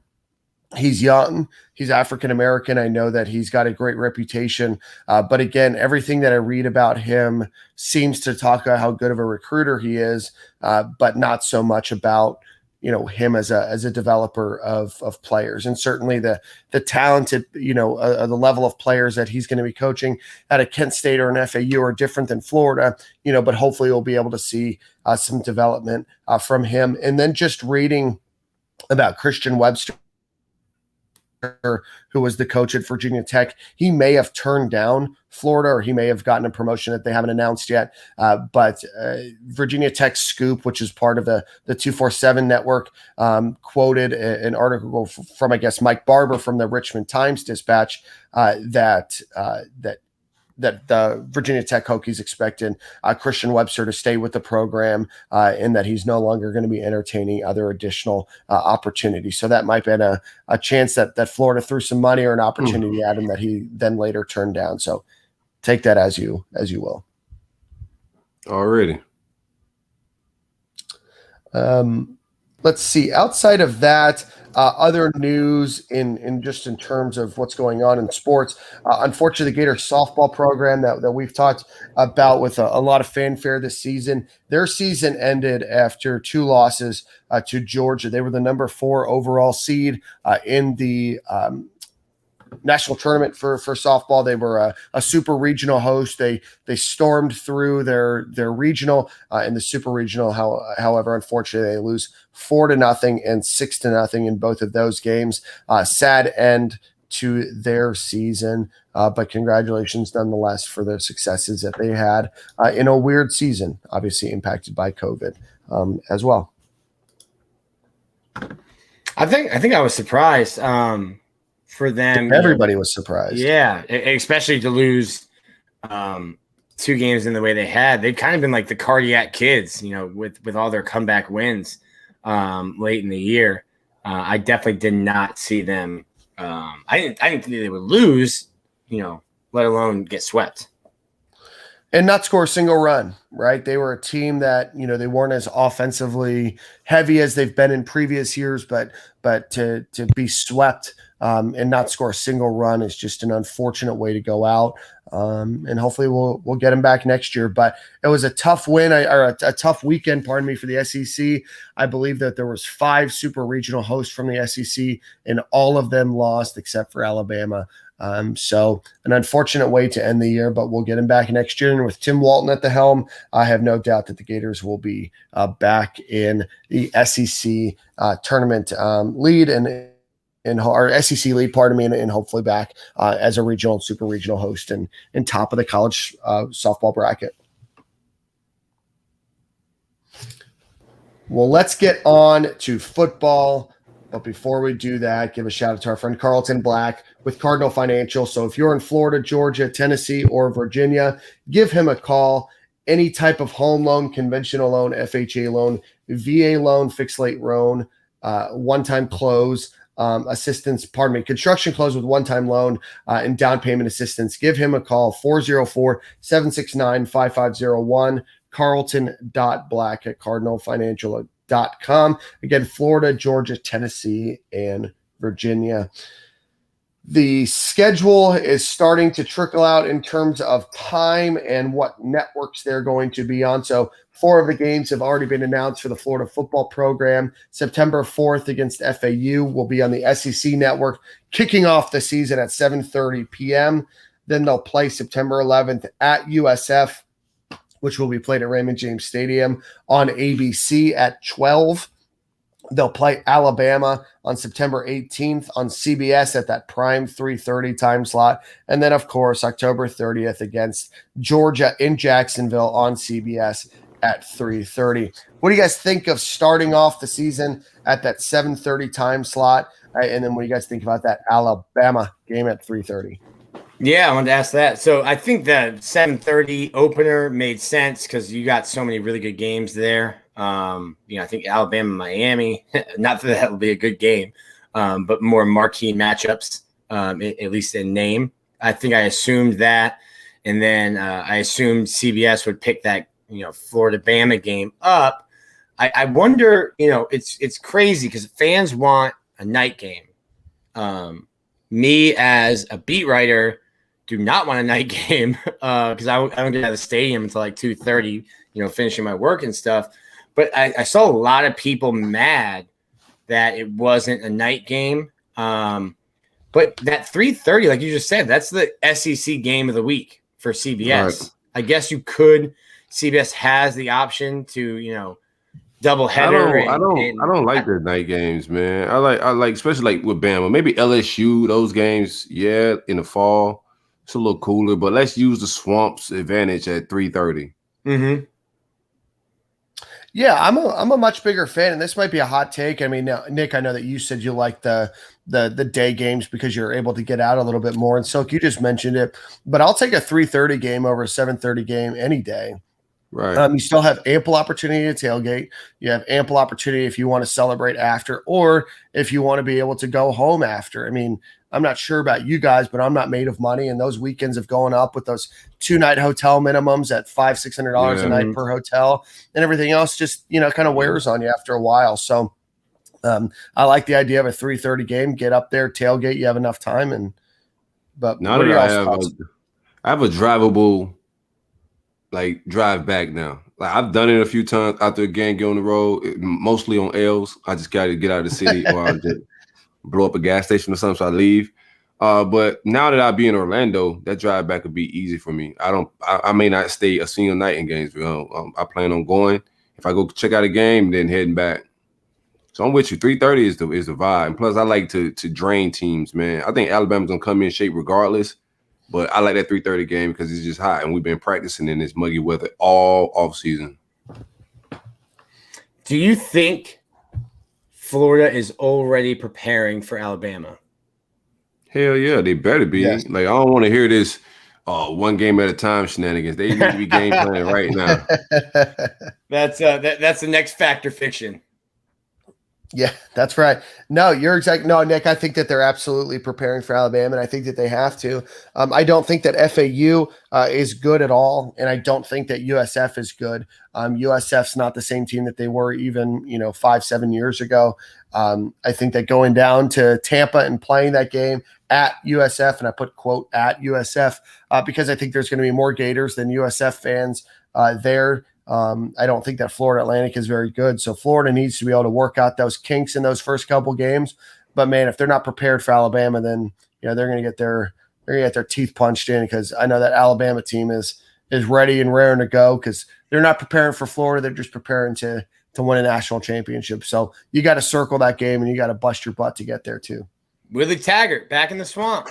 S2: He's young. He's African-American. I know that he's got a great reputation. But again, everything that I read about him seems to talk about how good of a recruiter he is, but not so much about, him as a developer of players, and certainly the talented, the level of players that he's going to be coaching at a Kent State or an FAU are different than Florida, but hopefully we'll be able to see some development from him. And then just reading about Christian Webster, who was the coach at Virginia Tech, he may have turned down Florida, or he may have gotten a promotion that they haven't announced yet. But Virginia Tech Scoop, which is part of the 247 network, quoted an article from, I guess, Mike Barber from the Richmond Times-Dispatch that the Virginia Tech Hokies expected Christian Webster to stay with the program, and that he's no longer going to be entertaining other additional opportunities. So that might be a chance that Florida threw some money or an opportunity at him that he then later turned down. So take that as you will.
S1: Already.
S2: Let's see. Outside of that, other news in terms of what's going on in sports. Unfortunately, the Gator softball program that we've talked about with a lot of fanfare this season, their season ended after 2 losses to Georgia. They were the number 4 overall seed in the national tournament for softball. They were a super regional host. They stormed through their regional in the super regional. However, unfortunately, they lose 4-0 and 6-0 in both of those games. Sad end to their season, but congratulations nonetheless for the successes that they had in a weird season, obviously impacted by COVID as well.
S3: I think I was surprised. For them,
S2: everybody was surprised.
S3: Yeah, especially to lose 2 games in the way they had. They've kind of been like the cardiac kids, with all their comeback wins late in the year. I definitely did not see them. I didn't think they would lose, let alone get swept.
S2: And not score a single run, right? They were a team that, they weren't as offensively heavy as they've been in previous years, but to be swept and not score a single run is just an unfortunate way to go out. And hopefully we'll get them back next year. But it was a tough win, or a tough weekend, pardon me, for the SEC. I believe that there was 5 super regional hosts from the SEC, and all of them lost except for Alabama. So an unfortunate way to end the year, but we'll get him back next year. And with Tim Walton at the helm, I have no doubt that the Gators will be back in the SEC tournament lead or SEC lead, pardon me, and hopefully back as a regional and super regional host and top of the college softball bracket. Well, let's get on to football. But before we do that, give a shout out to our friend Carlton Black with Cardinal Financial. So if you're in Florida, Georgia, Tennessee, or Virginia, give him a call. Any type of home loan, conventional loan, FHA loan, VA loan, fixed rate loan, one-time close assistance, construction close with one-time loan and down payment assistance. Give him a call, 404-769-5501, carlton.black at cardinalfinancial.com. Again, Florida, Georgia, Tennessee, and Virginia. The schedule is starting to trickle out in terms of time and what networks they're going to be on. So 4 of the games have already been announced for the Florida football program. September 4th against FAU will be on the SEC network, kicking off the season at 7:30 p.m. Then they'll play September 11th at USF, which will be played at Raymond James Stadium on ABC at 12. They'll play Alabama on September 18th on CBS at that prime 3:30 time slot. And then, of course, October 30th against Georgia in Jacksonville on CBS at 3:30. What do you guys think of starting off the season at that 7:30 time slot? And then what do you guys think about that Alabama game at 3:30?
S3: Yeah, I wanted to ask that. So I think the 7:30 opener made sense because you got so many really good games there. I think Alabama, Miami, not that will be a good game, but more marquee matchups, at least in name. I think I assumed that. And then I assumed CBS would pick that, Florida-Bama game up. I wonder, it's crazy because fans want a night game. Me as a beat writer do not want a night game because I don't get out of the stadium until like 2:30, finishing my work and stuff. but I saw a lot of people mad that it wasn't a night game. But that 3:30, like you just said, that's the SEC game of the week for CBS. Right. I guess you could. CBS has the option to, double header.
S1: I don't like the night games, man. I like especially like with Bama, maybe LSU, those games, yeah, in the fall. It's a little cooler, but let's use the Swamps advantage at 3:30.
S3: Mm-hmm.
S2: Yeah, I'm a much bigger fan, and this might be a hot take. I mean, now, Nick, I know that you said you like the day games because you're able to get out a little bit more. And Silk, you just mentioned it, but I'll take a 3:30 game over a 7:30 game any day.
S1: Right.
S2: You still have ample opportunity to tailgate. You have ample opportunity if you want to celebrate after, or if you want to be able to go home after. I mean, I'm not sure about you guys, but I'm not made of money, and those weekends have gone up with those 2-night hotel minimums at $500-$600 a night per hotel, and everything else just kind of wears on you after a while. So I like the idea of a 3:30 game. Get up there, tailgate. You have enough time, but
S1: now that I have a drivable drive back now. Like I've done it a few times after a game, get on the road, mostly on L's. I just got to get out of the city or I'll just blow up a gas station or something, so I leave. But now that I'll be in Orlando, that drive back would be easy for me. I may not stay a single night in Gainesville. I plan on going. If I go check out a game, then heading back. So I'm with you. 3:30 is the vibe. And plus, I like to drain teams, man. I think Alabama's gonna come in shape regardless. But I like that 3:30 game because it's just hot, and we've been practicing in this muggy weather all off season.
S3: Do you think Florida is already preparing for Alabama?
S1: Hell yeah, they better be. Yes. Like I don't want to hear this one game at a time shenanigans. They need to be game planning right now.
S3: That's the next fact or fiction.
S2: Yeah, that's right. No, you're exactly. No, Nick, I think that they're absolutely preparing for Alabama, and I think that they have to. I don't think that FAU is good at all, and I don't think that USF is good. USF's not the same team that they were even 5-7 years ago. I think that going down to Tampa and playing that game at USF, and I put quote at USF because I think there's going to be more Gators than USF fans there. I don't think that Florida Atlantic is very good. So Florida needs to be able to work out those kinks in those first couple games. But man, if they're not prepared for Alabama, then they're going to get their teeth punched in, because I know that Alabama team is ready and raring to go, because they're not preparing for Florida. They're just preparing to win a national championship. So you got to circle that game, and you got to bust your butt to get there too.
S3: Willie Taggart back in the swamp.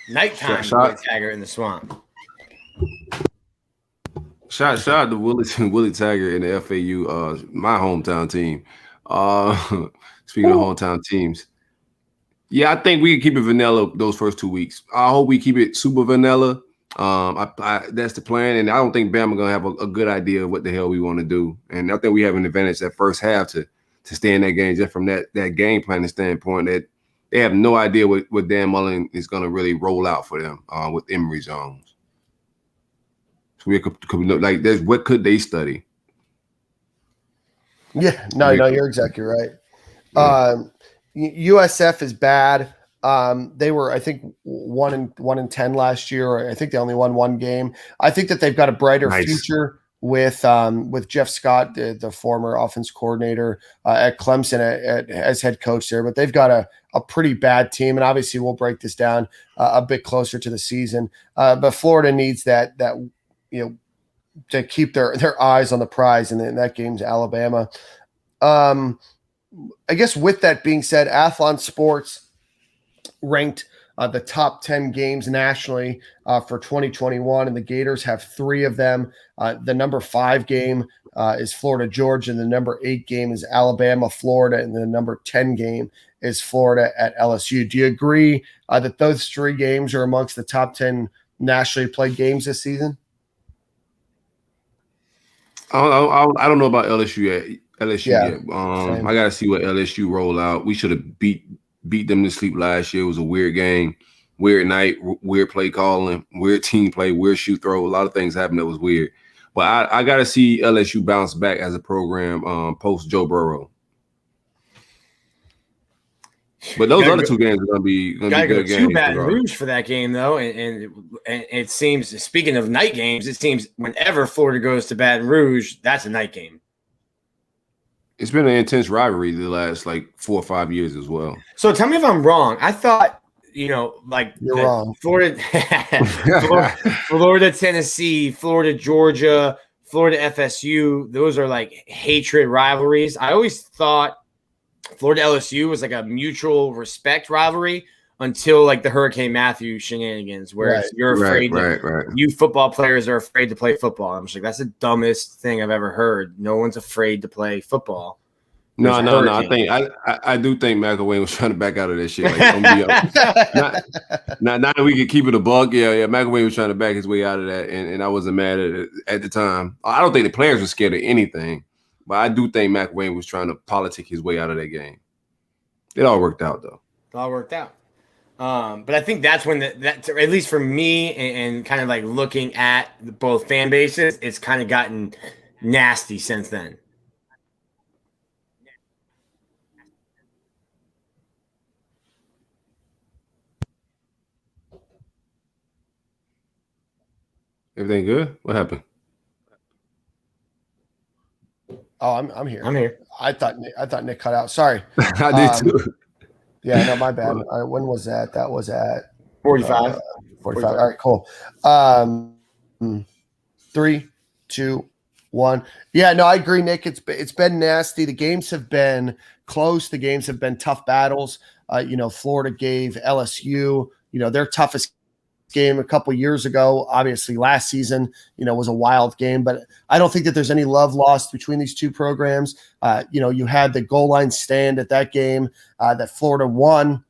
S3: Nighttime Willie Taggart in the swamp.
S1: Shout out to Willie Taggart and the FAU, my hometown team. Speaking of hometown teams, yeah, I think we can keep it vanilla those first 2 weeks. I hope we keep it super vanilla. That's the plan, and I don't think Bama gonna have a good idea of what the hell we want to do. And I think we have an advantage that first half to stay in that game, just from that game planning standpoint. That they have no idea what Dan Mullen is gonna really roll out for them with Emory Jones. We could like this. What could they study?
S2: Yeah, no, you're exactly right. Yeah. USF is bad. They were, I think, 1-10 last year. I think they only won one game. I think that they've got a brighter future with Jeff Scott, the former offense coordinator at Clemson, as head coach there. But they've got a pretty bad team, and obviously we'll break this down a bit closer to the season. But Florida needs that to keep their eyes on the prize, and that game's Alabama. I guess with that being said, Athlon Sports ranked the top 10 games nationally for 2021, and the Gators have 3 of them. The number 5 game is Florida, Georgia, and the number 8 game is Alabama, Florida, and the number 10 game is Florida at LSU. Do you agree that those 3 games are amongst the top 10 nationally played games this season?
S1: I don't know about LSU yet. I got to see what LSU roll out. We should have beat them to sleep last year. It was a weird game, weird night, weird play calling, weird team play, weird shoot throw. A lot of things happened that was weird. But I got to see LSU bounce back as a program post Joe Burrow. But those other two games are gonna be
S3: Gotta
S1: good
S3: go
S1: games.
S3: to Baton Rouge for that game, though, and it seems. Speaking of night games, it seems whenever Florida goes to Baton Rouge, that's a night game.
S1: It's been an intense rivalry the last like 4 or 5 years as well.
S3: So tell me if I'm wrong. I thought like
S2: you're wrong.
S3: Florida, Florida, Tennessee, Florida, Georgia, Florida, FSU. Those are like hatred rivalries. I always thought Florida LSU was like a mutual respect rivalry until like the Hurricane Matthew shenanigans, where you're afraid you football players are afraid to play football. I'm just like, that's the dumbest thing I've ever heard. No one's afraid to play football.
S1: No. I do think McElwain was trying to back out of that shit. Like, don't be not that we could keep it a buck. Yeah. McElwain was trying to back his way out of that, and I wasn't mad at it at the time. I don't think the players were scared of anything, but I do think McElwain was trying to politic his way out of that game. It all worked out, though.
S3: It all worked out. But I think that's when that at least for me and kind of like looking at both fan bases, it's kind of gotten nasty since then.
S1: Everything good? What happened?
S2: Oh, I'm here.
S3: I'm here.
S2: I thought Nick cut out. Sorry.
S1: I did too.
S2: Yeah, no, my bad. When was that? That was at
S3: 45.
S2: 45. All right, cool. 3, 2, 1. Yeah, no, I agree, Nick. It's been nasty. The games have been close. The games have been tough battles. Florida gave LSU, their toughest game a couple years ago. Obviously, last season, was a wild game, but I don't think that there's any love lost between these two programs. You had the goal line stand at that game that Florida won,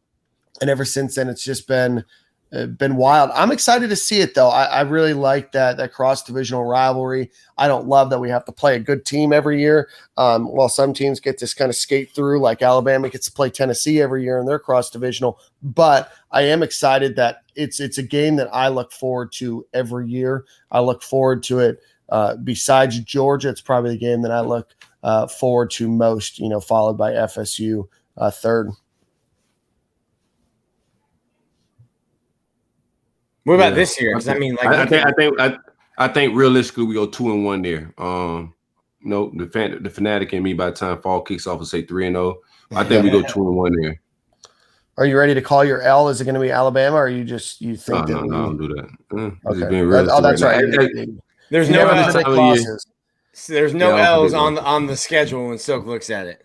S2: and ever since then, it's just been wild. I'm excited to see it, though. I really like that cross-divisional rivalry. I don't love that we have to play a good team every year. While some teams get to kind of skate through, like Alabama gets to play Tennessee every year in their cross-divisional. But I am excited that it's a game that I look forward to every year. I look forward to it. Besides Georgia, it's probably the game that I look forward to most, followed by FSU third.
S3: What about this year? Because I mean, like,
S1: I think realistically we go 2-1 there. The fanatic in me by the time fall kicks off will say 3-0. I think we go 2-1 there.
S2: Are you ready to call your L? Is it going to be Alabama, or you think
S1: no,
S2: that?
S1: No, don't do that.
S2: Okay. That's right.
S3: There's no L's. There's no L's on the schedule when Silk looks at it.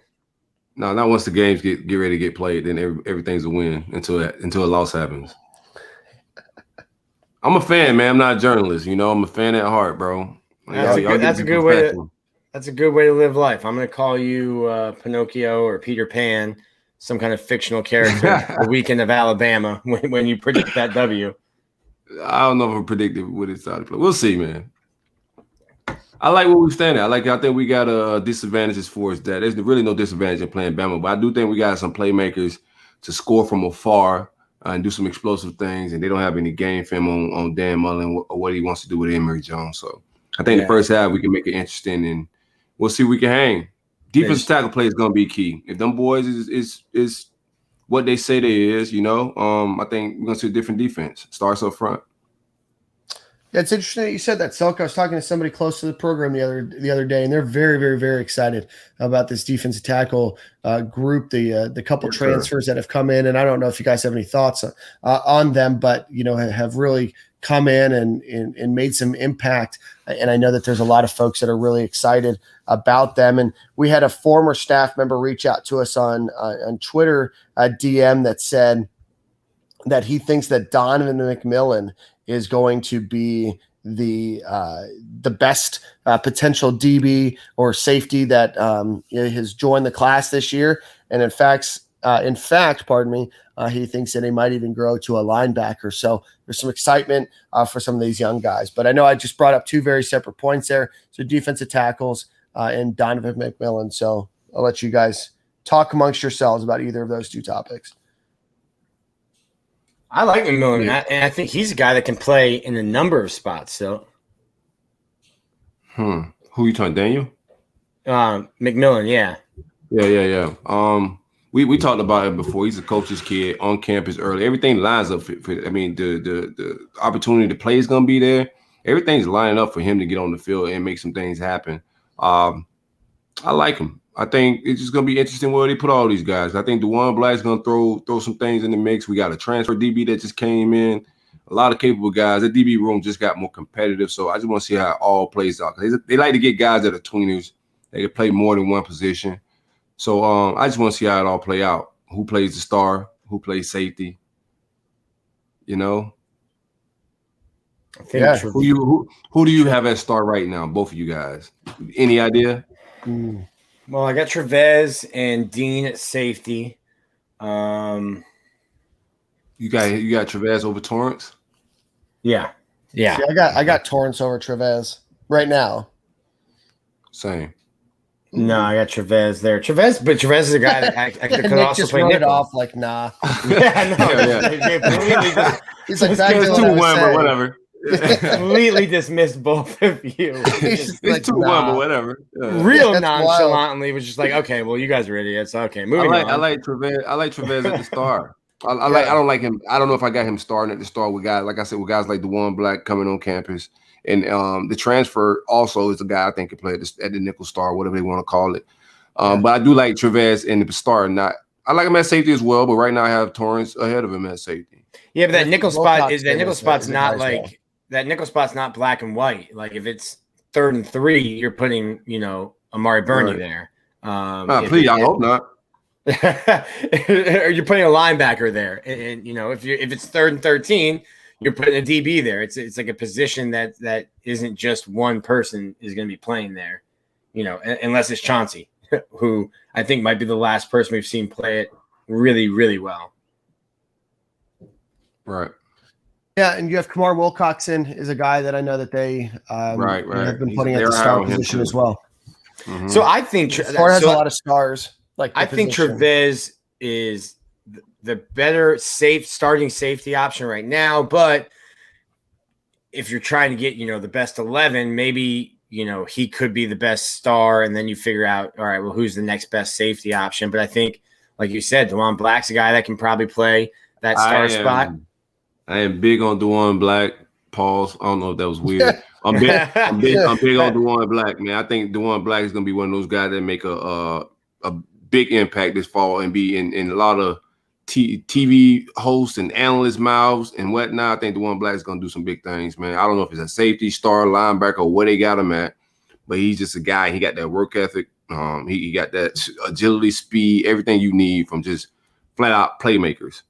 S1: No, not once the games get ready to get played, then everything's a win until a loss happens. I'm a fan, man. I'm not a journalist. I'm a fan at heart, bro.
S3: That's a good way to live life. I'm going to call you Pinocchio or Peter Pan, some kind of fictional character, the weekend of Alabama when you predict that W.
S1: I don't know if I predicted what it's out to play. We'll see, man. I like where we stand at. I think we got disadvantages for us. That there's really no disadvantage in playing Bama, but I do think we got some playmakers to score from afar and do some explosive things, and they don't have any game film on Dan Mullen or what he wants to do with Emory Jones. So I think the first half we can make it interesting, and we'll see if we can hang. Defensive tackle play is going to be key. If them boys is what they say they is, I think we're going to see a different defense. Starts up front.
S2: Yeah, it's interesting that you said that, Selk. I was talking to somebody close to the program the other day, and they're very, very, very excited about this defensive tackle group. The couple transfers that have come in, and I don't know if you guys have any thoughts on them, but have really come in and made some impact. And I know that there's a lot of folks that are really excited about them. And we had a former staff member reach out to us on Twitter, DM, that said that he thinks that Donovan McMillan is going to be the best potential DB or safety that has joined the class this year. And in fact, he thinks that he might even grow to a linebacker. So there's some excitement for some of these young guys. But I know I just brought up two very separate points there. So defensive tackles and Donovan McMillan. So I'll let you guys talk amongst yourselves about either of those two topics.
S3: I like McMillan, and I think he's a guy that can play in a number of spots. So,
S1: Who you talking, Daniel?
S3: McMillan, yeah.
S1: Yeah. we talked about it before. He's a coach's kid on campus early. Everything lines up for I mean, the opportunity to play is going to be there. Everything's lining up for him to get on the field and make some things happen. I like him. I think it's just going to be interesting where they put all these guys. I think DeJuan Black's going to throw some things in the mix. We got a transfer DB that just came in. A lot of capable guys. The DB room just got more competitive, so I just want to see how it all plays out. They like to get guys that are tweeners. They can play more than one position. So I just want to see how it all play out. Who plays the star? Who plays safety? You know?
S3: I think
S1: Who do you have as star right now? Both of you guys. Any idea?
S3: Well, I got Trevez and Dean at safety.
S1: You got Trevez over Torrance?
S3: Yeah.
S2: See, I got Torrance over Trevez right now.
S1: Same.
S3: No, I got Trevez there. Trevez is a guy that could also play nickel.
S2: Off like nah.
S3: He's
S2: like back
S1: it's 2-1, but whatever.
S3: Completely dismissed both of you.
S1: It's 2-1, but whatever.
S3: Real nonchalantly was just like, okay, well, you guys are idiots. Okay, moving on.
S1: I like Trevez at the star. I don't like him. I don't know if I got him starting at the start with guys, like I said, with guys like DeJuan Black coming on campus. And the transfer also is a guy I think can play at the nickel star, whatever they want to call it. But I do like Trevez and the star. I like him at safety as well, but right now I have Torrance ahead of him at safety.
S3: Yeah, but that nickel spot's not black and white. Like if it's 3rd and 3, you're putting, Amari Burney there.
S1: Please, I hope not.
S3: Or you're putting a linebacker there, and if it's 3rd and 13. You're putting a DB there. It's like a position that isn't just one person is going to be playing there, unless it's Chauncey, who I think might be the last person we've seen play it really, really well.
S1: Right.
S2: Yeah, and you have Kamar Wilcoxon is a guy that I know that they have been putting at the star position as well.
S1: Mm-hmm.
S3: So I think
S2: Star has a lot of stars.
S3: I think Trevez is the better starting safety option right now. But if you're trying to get, the best 11, maybe, he could be the best star. And then you figure out, all right, well, who's the next best safety option? But I think, like you said, DeJuan Black's a guy that can probably play that star spot.
S1: I am big on DeJuan Black. Pause. I don't know if that was weird. I'm big on DeJuan Black, man. I think DeJuan Black is going to be one of those guys that make a big impact this fall and be in a lot of TV hosts and analysts' mouths and whatnot. I think DeJuan Black is going to do some big things, man. I don't know if it's a safety, star, linebacker, or where they got him at, but he's just a guy. He got that work ethic. He got that agility, speed, everything you need from just flat out playmakers.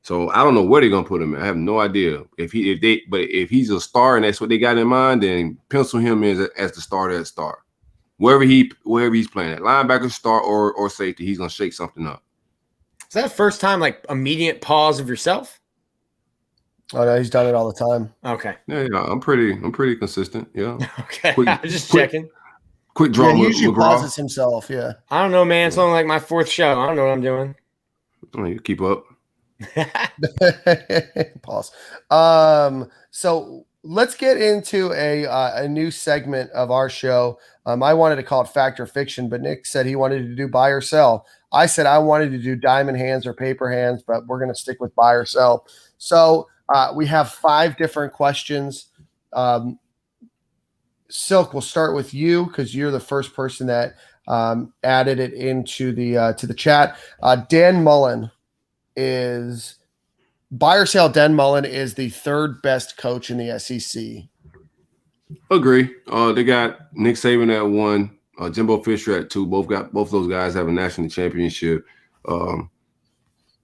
S1: So I don't know where they're going to put him at. I have no idea. But if he's a star and that's what they got in mind, then pencil him in as the starter at star. Wherever he's playing at, linebacker, star, or safety, he's going to shake something up.
S3: Is that the first time, like, immediate pause of yourself?
S2: Oh, no, he's done it all the time.
S3: Okay.
S1: Yeah, I'm pretty consistent. Yeah.
S3: Okay. I'm just checking.
S1: Quick draw.
S2: He usually pauses himself. Yeah.
S3: I don't know, man. It's only like my 4th show. I don't know what I'm doing.
S1: You keep up.
S2: Pause. So let's get into a new segment of our show. I wanted to call it Fact or Fiction, but Nick said he wanted to do buy or sell. I said I wanted to do diamond hands or paper hands, but we're going to stick with buy or sell. So we have 5 different questions. Silk, we'll start with you because you're the first person that added it into the chat. Dan Mullen is buy or sell. Dan Mullen is the 3rd best coach in the SEC. Agree.
S1: They got Nick Saban at 1. Jimbo Fisher at 2. Both those guys have a national championship.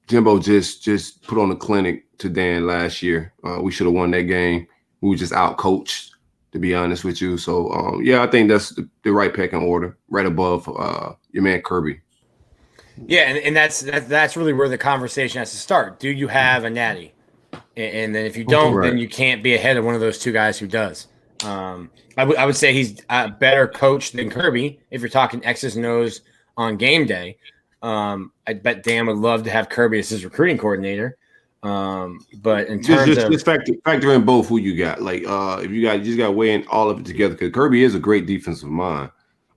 S1: Jimbo just put on a clinic to Dan last year. We should have won that game. We were just out coached, to be honest with you. So I think that's the right pecking order, right above your man Kirby.
S3: Yeah, and that's really where the conversation has to start. Do you have a natty? And then if you don't, then you can't be ahead of one of those 2 guys who does. I would say he's a better coach than Kirby if you're talking X's and O's on game day. I bet Dan would love to have Kirby as his recruiting coordinator. But in terms of
S1: just factor in both who you got. Like if you just got to weigh in all of it together because Kirby is a great defensive mind.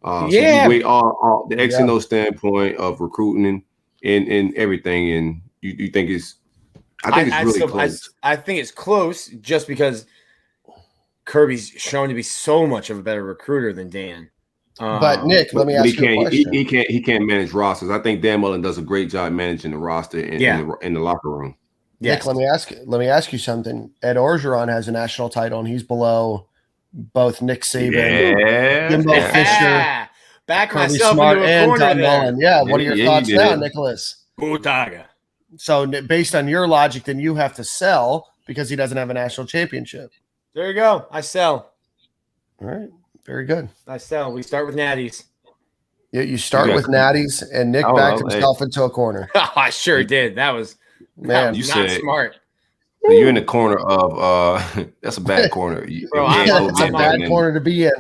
S1: So you weigh all the X and O standpoint of recruiting in everything, and you think it's. I think it's really close.
S3: I think it's close just because Kirby's shown to be so much of a better recruiter than Dan.
S2: But Nick, let me ask you a question.
S1: He can't manage rosters. I think Dan Mullen does a great job managing the roster in the locker room.
S2: Yes. Nick, let me ask you something. Ed Orgeron has a national title, and he's below both Nick Saban, Jimbo Fisher,
S3: back
S2: Kirby
S3: myself
S2: Smart,
S3: into a
S2: and
S3: corner
S2: Don
S3: there.
S2: Mullen. Yeah, what are your thoughts now, Nicholas?
S3: Butaga.
S2: So based on your logic, then you have to sell because he doesn't have a national championship.
S3: There you go. I sell.
S2: All right. Very good.
S3: I sell. We start with natties.
S2: Yeah, you start with natties, and Nick backed himself into a corner.
S3: I sure did. That was
S2: man.
S3: You not smart.
S1: You're in the corner of that's a bad corner.
S3: Bro,
S2: it's a bad corner to be in.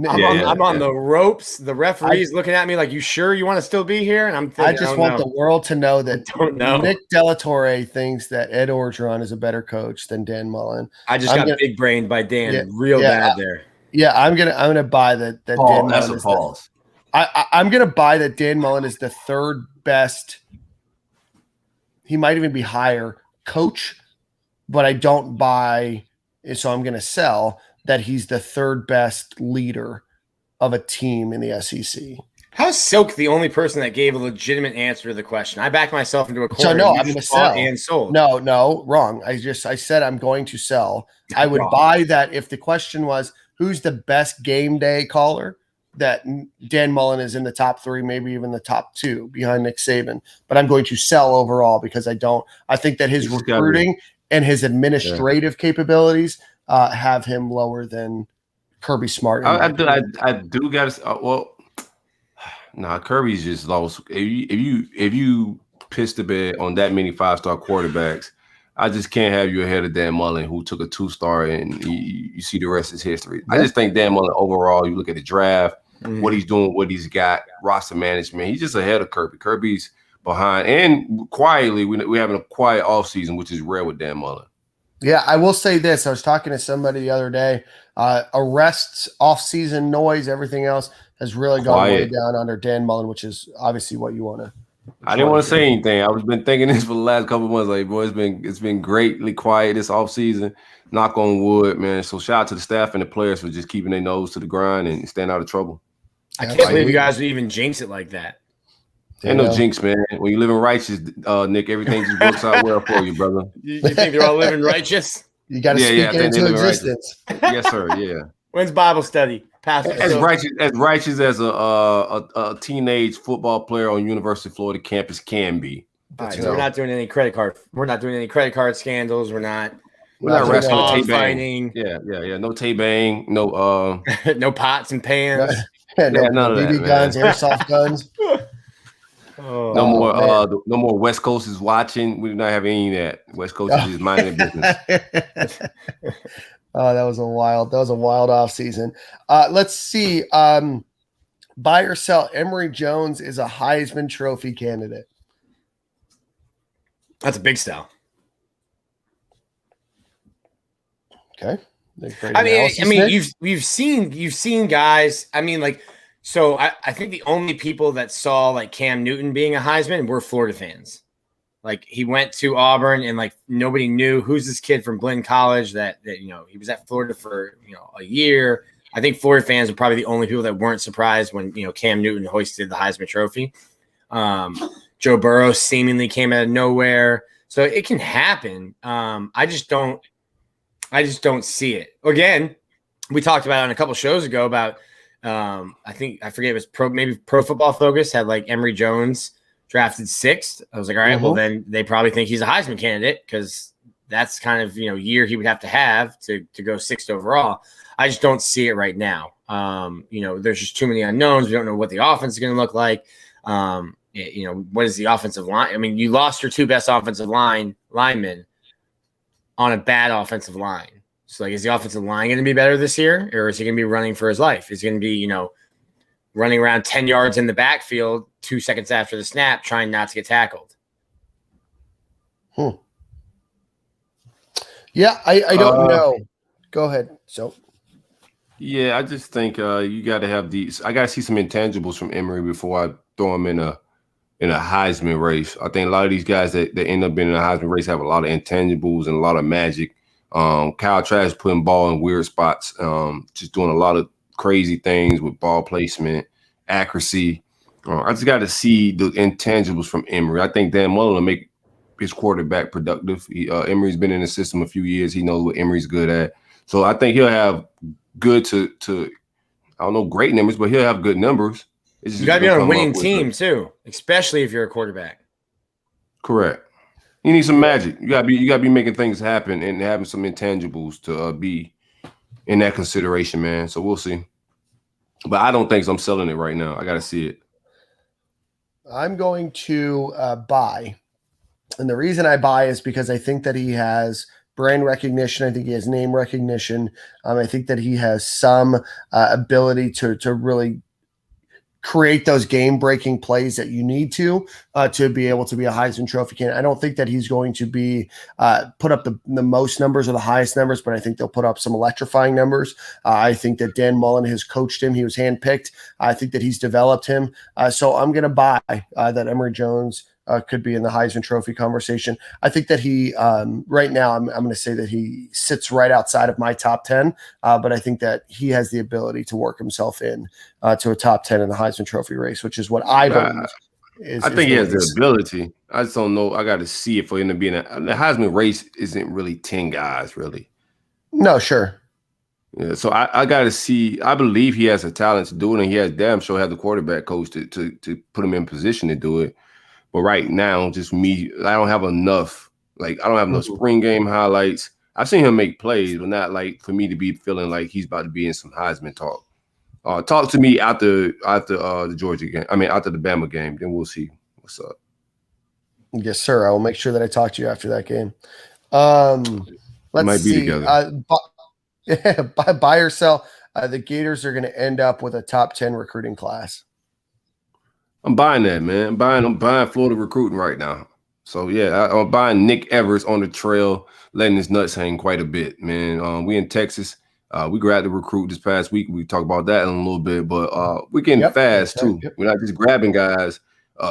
S3: I'm on the ropes. The referee's looking at me like, "You sure you want to still be here?" And I'm thinking,
S2: I just want the world to know that Nick Delatorre thinks that Ed Orgeron is a better coach than Dan Mullen.
S3: I just got big brained by Dan, real bad there.
S2: Yeah, I'm gonna buy that. Dan Mullen is
S1: pause.
S2: I'm gonna buy that Dan Mullen is the third best. He might even be higher coach. But I don't buy, so I'm going to sell that he's the third best leader of a team in the SEC.
S3: How is Silk the only person that gave a legitimate answer to the question? I backed myself into a corner.
S2: So no, I'm going to sell
S3: and sold.
S2: No, wrong. I said I'm going to sell. I would buy that if the question was who's the best game day caller, that Dan Mullen is in the top 3, maybe even the top 2 behind Nick Saban. But I'm going to sell overall because I think that his recruiting and his administrative capabilities have him lower than Kirby Smart.
S1: I do got to. Kirby's just lost. If you piss the bed on that many 5-star quarterbacks, I just can't have you ahead of Dan Mullen, who took a 2-star, and you see the rest is history. Yeah. I just think Dan Mullen overall. You look at the draft, what he's doing, what he's got, roster management. He's just ahead of Kirby. Kirby's behind, and quietly we're having a quiet offseason, which is rare with Dan Mullen.
S2: Yeah, I will say this. I was talking to somebody the other day. Arrests, offseason noise, everything else has really gone way down under Dan Mullen, which is obviously what you want to.
S1: I didn't want to say anything. I've been thinking this for the last couple of months. Like, boy, it's been greatly quiet this offseason. Knock on wood, man. So shout out to the staff and the players for just keeping their nose to the grind and staying out of trouble.
S3: I can't believe you guys would even jinx it like that.
S1: Ain't no jinx, man. When you live in righteous, Nick, everything just works out well for you, brother.
S3: You think they're all living righteous?
S2: You got to speak it into existence.
S1: Yes, sir. Yeah.
S3: When's Bible study?
S1: As righteous as a teenage football player on University of Florida campus can be.
S3: Right, so we're not doing any credit card. We're not doing any credit card scandals. We're not
S1: wrestling,
S3: fighting.
S1: Yeah. No tay-bang. No.
S3: No pots and pans.
S2: None of that. BB guns, airsoft guns.
S1: No more West Coast is watching. We do not have any of that. West Coast is just minding their business.
S2: Oh, that was a wild off season. Let's see. Buy or sell. Emory Jones is a Heisman Trophy candidate.
S3: That's a big sell.
S2: Okay.
S3: I mean, you've seen guys. I mean, like. So I think the only people that saw like Cam Newton being a Heisman were Florida fans. Like he went to Auburn and like nobody knew who's this kid from Blinn College that he was at Florida for a year. I think Florida fans are probably the only people that weren't surprised when Cam Newton hoisted the Heisman Trophy. Joe Burrow seemingly came out of nowhere, so it can happen. I just don't see it. Again, we talked about it on a couple shows ago about. I forget it was Pro Football Focus had like Emory Jones drafted 6th. I was like, all right, well then they probably think he's a Heisman candidate because that's kind of year he would have to go 6th overall. I just don't see it right now. There's just too many unknowns. We don't know what the offense is going to look like. What is the offensive line? I mean, you lost your 2 best offensive linemen on a bad offensive line. So, like, is the offensive line going to be better this year, or is he going to be running for his life? Is he going to be, running around 10 yards in the backfield 2 seconds after the snap, trying not to get tackled?
S2: Yeah, I don't know. Go ahead. So,
S1: yeah, I just think you got to have these. I got to see some intangibles from Emory before I throw him in a in a Heisman race. I think a lot of these guys that end up being in a Heisman race have a lot of intangibles and a lot of magic. Kyle Trask putting ball in weird spots, just doing a lot of crazy things with ball placement, accuracy. I just got to see the intangibles from Emory. I think Dan Mullen will make his quarterback productive. Emory's been in the system a few years. He knows what Emory's good at. So I think he'll have good to I don't know, great numbers, but he'll have good numbers.
S3: You got to be on a winning team too, especially if you're a quarterback.
S1: Correct. You need some magic. You gotta be making things happen and having some intangibles to be in that consideration, man. So we'll see. But I don't think so. I'm selling it right now. I got to see it.
S2: I'm going to buy. And the reason I buy is because I think that he has brand recognition. I think he has name recognition. I think that he has some ability to really create those game-breaking plays that you need to be able to be a Heisman Trophy candidate. I don't think that he's going to be put up the most numbers or the highest numbers, but I think they'll put up some electrifying numbers. I think that Dan Mullen has coached him. He was handpicked. I think that he's developed him. So I'm going to buy that Emory Jones could be in the Heisman Trophy conversation. I think that he, right now, I'm going to say that he sits right outside of my top 10, but I think that he has the ability to work himself in to a top 10 in the Heisman Trophy race, which is what I believe.
S1: I think he has the ability. I just don't know. I got to see it for him to be in the Heisman race. Isn't really 10 guys, really.
S2: No, sure.
S1: Yeah, so I got to see. I believe he has the talent to do it, and he has damn sure have the quarterback coach to put him in position to do it. But right now, just me, I don't have enough. Like I don't have enough spring game highlights. I've seen him make plays, but not like for me to be feeling like he's about to be in some Heisman talk. Talk to me after the Georgia game. I mean, after the Bama game. Then we'll see what's up.
S2: Yes, sir. I will make sure that I talk to you after that game. Let's see. Buy or sell. The Gators are going to end up with a top 10 recruiting class.
S1: I'm buying that, man. I'm buying Florida recruiting right now. So yeah, I'm buying Nick Evers on the trail, letting his nuts hang quite a bit, man. We in Texas. We grabbed the recruit this past week. We talk about that in a little bit, but we're getting fast too. Yep. We're not just grabbing guys.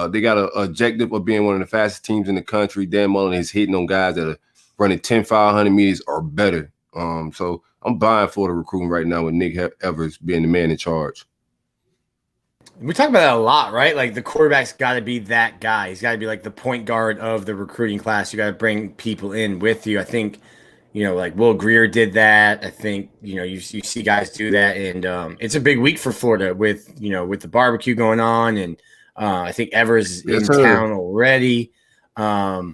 S1: They got an objective of being one of the fastest teams in the country. Dan Mullen is hitting on guys that are running 10,500 meters or better. So I'm buying Florida recruiting right now with Nick Evers being the man in charge.
S3: We talk about that a lot, right? Like the quarterback's got to be that guy. He's got to be like the point guard of the recruiting class. You got to bring people in with you. I think, like Will Greer did that. I think, you see guys do that. And it's a big week for Florida with the barbecue going on. And I think Evers is in town already. I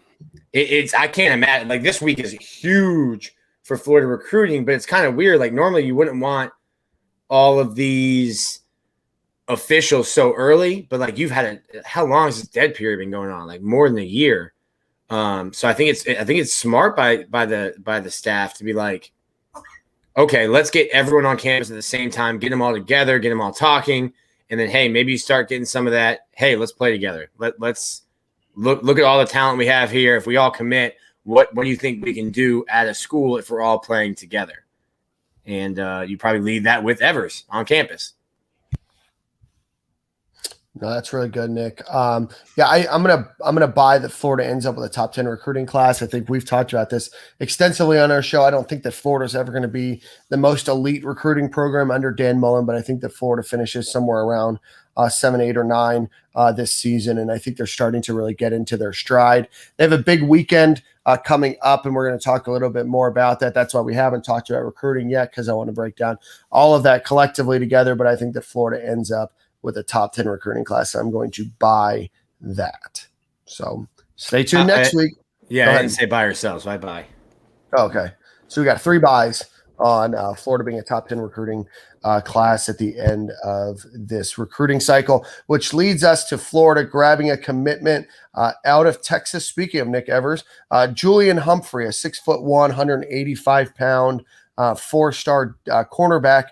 S3: can't imagine. Like this week is huge for Florida recruiting, but it's kind of weird. Like normally you wouldn't want all of these officials so early, but like you've had how long has this dead period been going on? Like more than a year. So I think it's smart by the staff to be like, okay, let's get everyone on campus at the same time, get them all together, get them all talking, and then hey, maybe you start getting some of that. Hey, let's play together. Let's look at all the talent we have here. If we all commit, what do you think we can do at a school if we're all playing together? And you probably lead that with Evers on campus.
S2: No, that's really good, Nick. I'm gonna buy that Florida ends up with a top 10 recruiting class. I think we've talked about this extensively on our show. I don't think that Florida's ever going to be the most elite recruiting program under Dan Mullen, but I think that Florida finishes somewhere around 7, 8, or 9 this season, and I think they're starting to really get into their stride. They have a big weekend coming up, and we're going to talk a little bit more about that. That's why we haven't talked about recruiting yet, because I want to break down all of that collectively together. But I think that Florida ends up with a top 10 recruiting class. So I'm going to buy that. So stay tuned next week.
S3: Yeah, I didn't say buy or sell, so I buy.
S2: Okay. So we got 3 buys on Florida being a top 10 recruiting class at the end of this recruiting cycle, which leads us to Florida grabbing a commitment out of Texas. Speaking of Nick Evers, Julian Humphrey, a 6'1", 185-pound 4-star cornerback.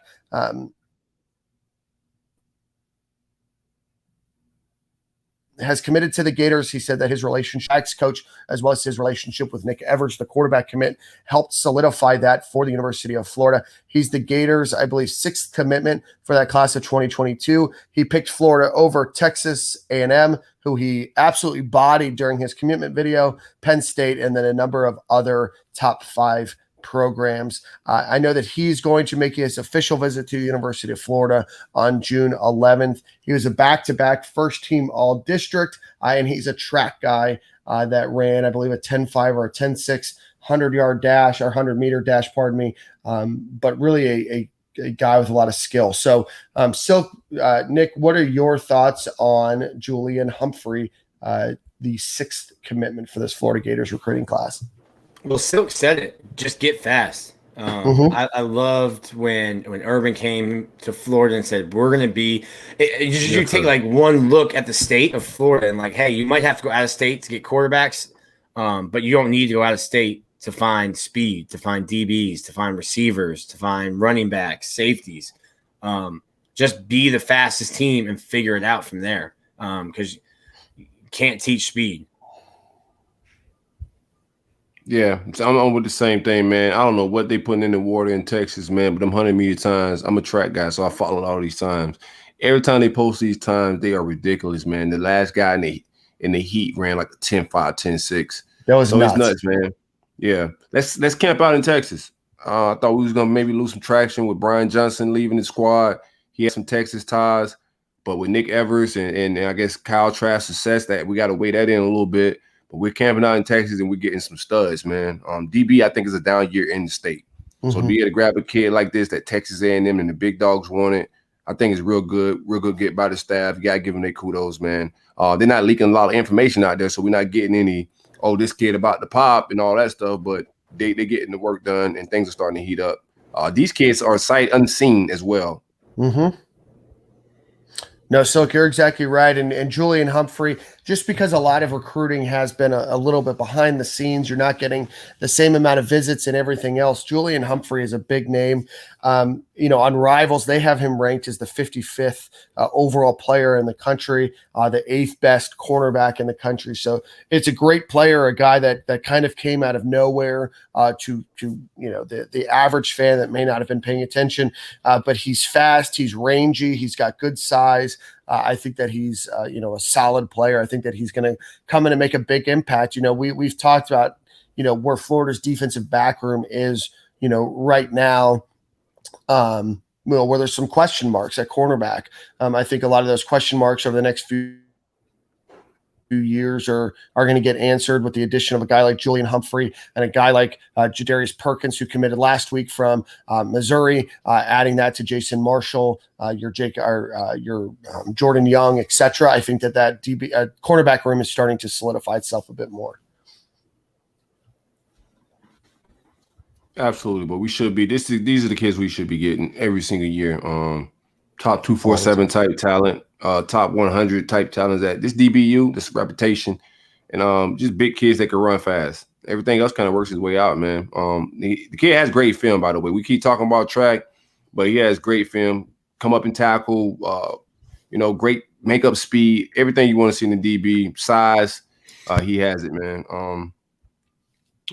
S2: has committed to the Gators. He said that his relationship, ex-coach, as well as his relationship with Nick Evers, the quarterback commit, helped solidify that for the University of Florida. He's the Gators, I believe, 6th commitment for that class of 2022. He picked Florida over Texas A&M, who he absolutely bodied during his commitment video, Penn State, and then a number of other top 5 programs. I know that he's going to make his official visit to the University of Florida on June 11th. He was a back-to-back first-team all-district, and he's a track guy that ran, I believe, a 10.5 or a 10.6 100-yard dash or 100-meter dash, pardon me, but really a guy with a lot of skill. So, Nick, what are your thoughts on Julian Humphrey, the 6th commitment for this Florida Gators recruiting class?
S3: Well, Silk said it. Just get fast. I loved when Urban came to Florida and said, we're going to be – you take like one look at the state of Florida and like, hey, you might have to go out of state to get quarterbacks, but you don't need to go out of state to find speed, to find DBs, to find receivers, to find running backs, safeties. Just be the fastest team and figure it out from there because you can't teach speed.
S1: Yeah, so I'm with the same thing, man. I don't know what they putting in the water in Texas, man, but them 100-meter times, I'm a track guy, so I follow all these times. Every time they post these times, they are ridiculous, man. The last guy in the heat ran like a 10.5, 10.6.
S2: That was nuts.
S1: It's nuts, man. Yeah, let's camp out in Texas. I thought we was gonna maybe lose some traction with Brian Johnson leaving the squad. He had some Texas ties, but with Nick Evers and I guess Kyle Trask's success, that we got to weigh that in a little bit. But we're camping out in Texas and we're getting some studs, man. DB, I think, is a down year in the state. So to be able to grab a kid like this that Texas A&M and the big dogs wanted, I think it's real good get by the staff. You got to give them their kudos, man. They're not leaking a lot of information out there, so we're not getting any, this kid about to pop and all that stuff, but they're getting the work done and things are starting to heat up. These kids are sight unseen as well.
S2: No, Silk, you're exactly right. And Julian Humphrey, just because a lot of recruiting has been a little bit behind the scenes, you're not getting the same amount of visits and everything else. Julian Humphrey is a big name. On Rivals, they have him ranked as the 55th overall player in the country, the 8th best cornerback in the country. So it's a great player, a guy that kind of came out of nowhere to the average fan that may not have been paying attention. But he's fast, he's rangy, he's got good size. I think that he's a solid player. I think that he's going to come in and make a big impact. We've talked about where Florida's defensive back room is right now. Where there's some question marks at cornerback. I think a lot of those question marks over the next few years are going to get answered with the addition of a guy like Julian Humphrey and a guy like Jadarius Perkins, who committed last week from Missouri, adding that to Jason Marshall, your Jordan Young, etc. I think that DB cornerback room is starting to solidify itself a bit more.
S1: Absolutely, but we should be. These are the kids we should be getting every single year. Top 247 type talent, top 100 type talents at this DBU, this reputation, and just big kids that can run fast. Everything else kind of works its way out, man. The kid has great film, by the way. We keep talking about track, but he has great film. Come up and tackle, great makeup speed, everything you want to see in the DB, size. He has it, man.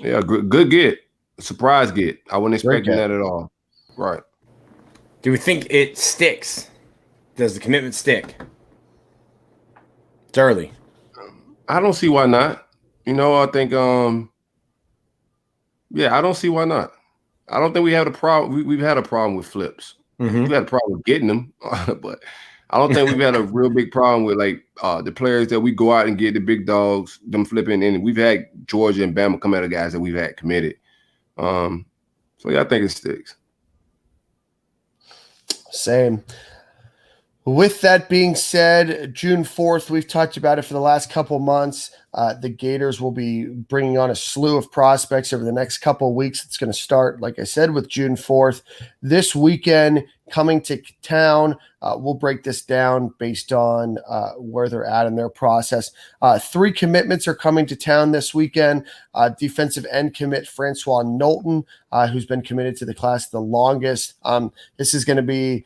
S1: Good get. Surprise get. I wasn't expecting that at all. Right.
S3: Do we think it sticks? Does the commitment stick? It's early.
S1: I don't see why not. I think I don't see why not. I don't think we have a problem. We've had a problem with flips. We've had a problem with getting them, but I don't think we've had a real big problem with the players that we go out and get, the big dogs, them flipping. And we've had Georgia and Bama come out of guys that we've had committed. I think it sticks.
S2: Same. With that being said, June 4th, we've talked about it for the last couple months. The Gators will be bringing on a slew of prospects over the next couple of weeks. It's going to start, like I said, with June 4th. This weekend, coming to town, we'll break this down based on where they're at in their process. 3 commitments are coming to town this weekend. Defensive end commit Francois Knowlton, who's been committed to the class the longest. This is going to be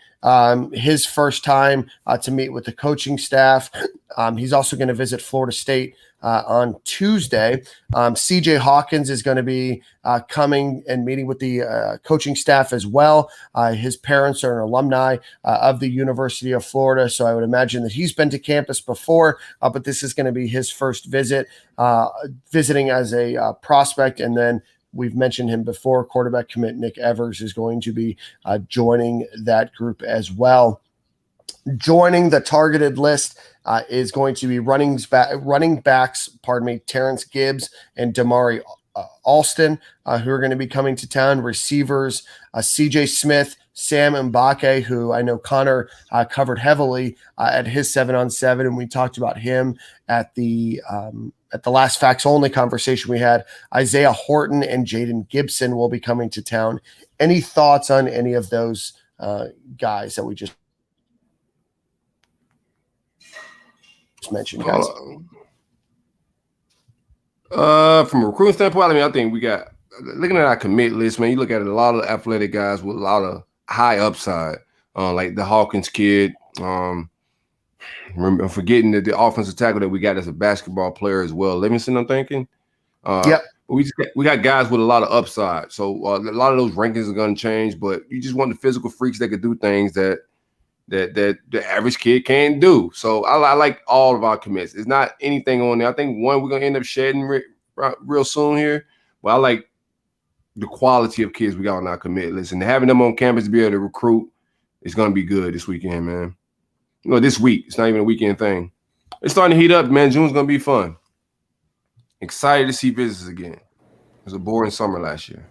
S2: his first time to meet with the coaching staff. He's also going to visit Florida State on Tuesday. CJ Hawkins is going to be coming and meeting with the coaching staff as well. His parents are an alumni of the University of Florida, so I would imagine that he's been to campus before, but this is going to be his first visit, visiting as a prospect. And then we've mentioned him before, quarterback commit Nick Evers is going to be joining that group as well. Joining the targeted list is going to be running backs, Terrence Gibbs and Damari Alston, who are going to be coming to town. Receivers, CJ Smith, Sam Mbake, who I know Connor covered heavily at his 7-on-7, and we talked about him at the last Facts Only conversation we had. Isaiah Horton and Jaden Gibson will be coming to town. Any thoughts on any of those guys that we just mentioned, guys?
S1: From a recruiting standpoint, I think we got, looking at our commit list, man, you look at it, a lot of athletic guys with a lot of high upside, like the Hawkins kid. I'm forgetting that the offensive tackle that we got as a basketball player as well, Livingston, I'm thinking.
S2: Yep.
S1: We got guys with a lot of upside. So a lot of those rankings are going to change, but you just want the physical freaks that could do things that the average kid can't do. So I like all of our commits. It's not anything on there. I think one we're going to end up shedding real soon here, but I like the quality of kids we got on our commit list. And having them on campus to be able to recruit is going to be good this weekend, man. This week. It's not even a weekend thing. It's starting to heat up, man. June's going to be fun. Excited to see visitors again. It was a boring summer last year.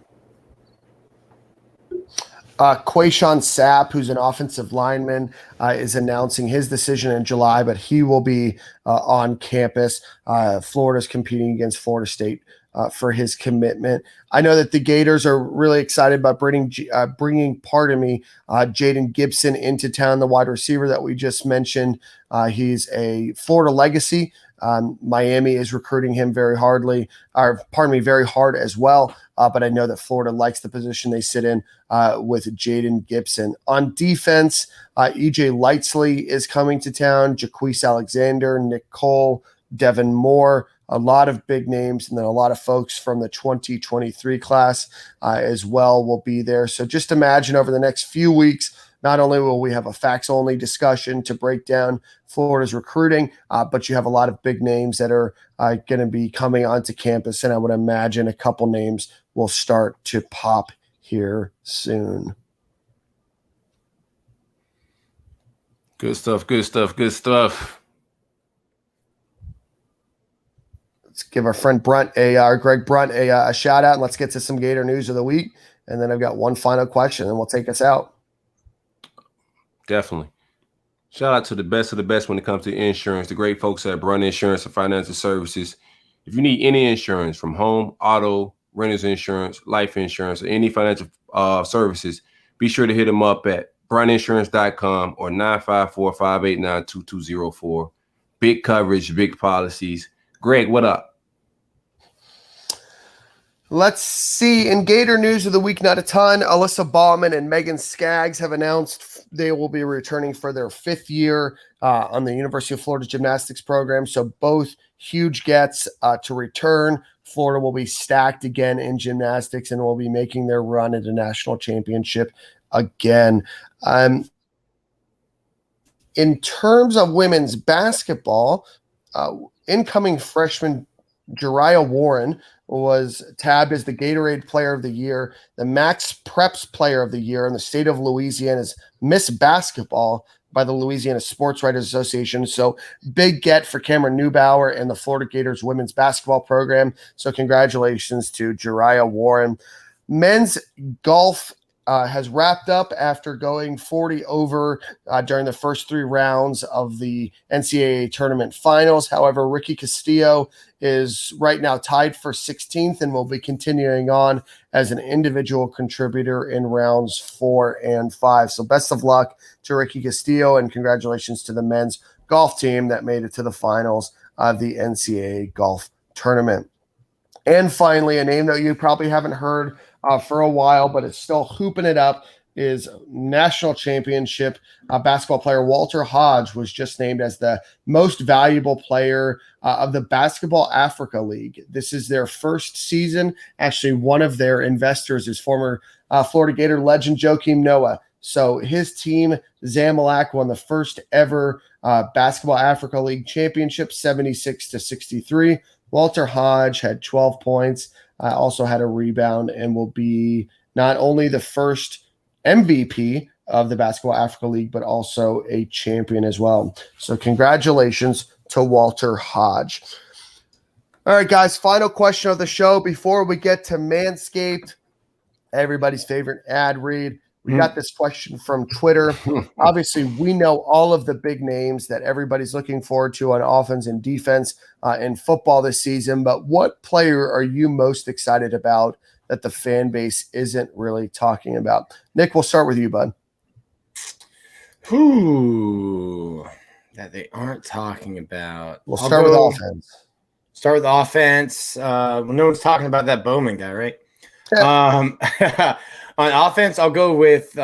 S2: Quayshawn Sapp, who's an offensive lineman, is announcing his decision in July, but he will be on campus. Florida's competing against Florida State for his commitment. I know that the Gators are really excited about bringing Jaden Gibson into town, the wide receiver that we just mentioned. He's a Florida legacy. Miami is recruiting him very hard as well. But I know that Florida likes the position they sit in with Jaden Gibson. On defense, EJ Lightsley is coming to town, Jaquise Alexander, Nick Cole, Devin Moore, a lot of big names, and then a lot of folks from the 2023 class as well will be there. So just imagine over the next few weeks, not only will we have a facts-only discussion to break down Florida's recruiting, but you have a lot of big names that are going to be coming onto campus, and I would imagine a couple names will start to pop here soon.
S1: Good stuff, good stuff, good stuff.
S2: Let's give our friend Greg Brunt a shout out, and let's get to some Gator news of the week. And then I've got one final question, and we'll take us out.
S1: Definitely. Shout out to the best of the best when it comes to insurance, the great folks at Brunt Insurance and Financial Services. If you need any insurance from home, auto, renter's insurance, life insurance, or any financial services, be sure to hit them up at bruntinsurance.com or 954-589-2204. Big coverage, big policies. Greg, what up?
S2: Let's see. In Gator news of the week, not a ton. Alyssa Baughman and Megan Skaggs have announced they will be returning for their 5th year on the University of Florida gymnastics program. So both huge gets to return. Florida will be stacked again in gymnastics and will be making their run at a national championship again. In terms of women's basketball, incoming freshman Jariah Warren was tabbed as the Gatorade Player of the Year, the Max Preps Player of the Year, and the state of Louisiana's Miss Basketball by the Louisiana Sports Writers Association. So big get for Cameron Neubauer and the Florida Gators women's basketball program. So congratulations to Jariah Warren. Men's golf has wrapped up after going 40 over during the first 3 rounds of the NCAA tournament finals. However, Ricky Castillo is right now tied for 16th and will be continuing on as an individual contributor in rounds 4 and 5. So best of luck to Ricky Castillo, and congratulations to the men's golf team that made it to the finals of the NCAA golf tournament. And finally, a name that you probably haven't heard for a while, but it's still hooping it up, is national championship basketball player Walter Hodge was just named as the most valuable player of the Basketball Africa League. This is their first season. Actually, one of their investors is former Florida Gator legend Joakim Noah. So his team, Zamalek, won the first ever Basketball Africa League championship, 76-63. Walter Hodge had 12 points, also had a rebound, and will be not only the first MVP of the Basketball Africa League, but also a champion as well. So congratulations to Walter Hodge. All right, guys, final question of the show before we get to Manscaped, everybody's favorite ad read. We got this question from Twitter. Obviously, we know all of the big names that everybody's looking forward to on offense and defense in football this season, but what player are you most excited about that the fan base isn't really talking about? Nick, we'll start with you, bud.
S3: Who that they aren't talking about?
S2: We'll start with offense.
S3: Start with offense. Well, no one's talking about that Bowman guy, right? Yeah. On offense, I'll go with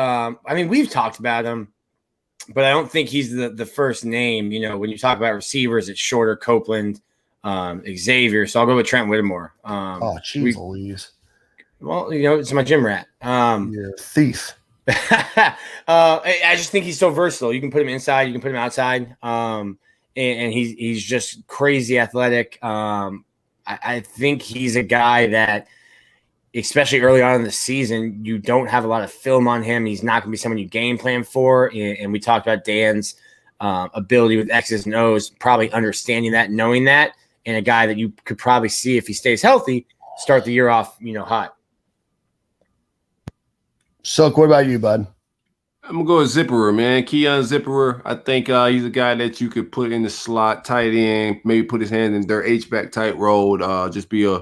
S3: we've talked about him, but I don't think he's the first name. You know, when you talk about receivers, it's Shorter, Copeland, Xavier. So I'll go with Trent Whittemore.
S2: Jeez Louise.
S3: Well, you know, it's my gym rat.
S2: You're a thief.
S3: I just think he's so versatile. You can put him inside, you can put him outside. And he's just crazy athletic. I think he's a guy that, especially early on in the season, you don't have a lot of film on him. He's not going to be someone you game plan for. And we talked about Dan's ability with X's and O's, probably understanding that, knowing that, and a guy that you could probably see, if he stays healthy, start the year off, hot.
S2: Silk, what about you, bud?
S1: I'm going to go with Zipperer, man. Keon Zipperer. I think he's a guy that you could put in the slot, tight end, maybe put his hand in their H-back tight role, just be a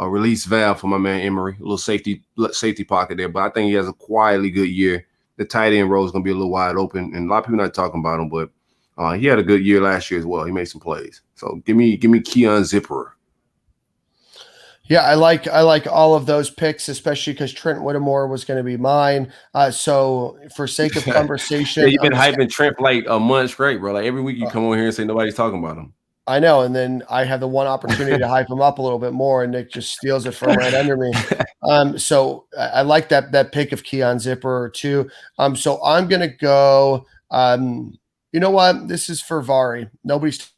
S1: release valve for my man Emery, a little safety pocket there. But I think he has a quietly good year. The tight end role is going to be a little wide open, and a lot of people not talking about him, but he had a good year last year as well. He made some plays. So give me Keon Zipperer.
S2: Yeah, I like all of those picks, especially because Trent Whittemore was going to be mine. So for sake of conversation,
S1: yeah, you've been hyping Trent for like a month straight, bro. Like every week you come on here and say nobody's talking about him.
S2: I know, and then I have the one opportunity to hype him up a little bit more, and Nick just steals it from right under me. So I like that pick of Keon Zipperer too. So I'm gonna go. You know what? This is for Vari. Nobody's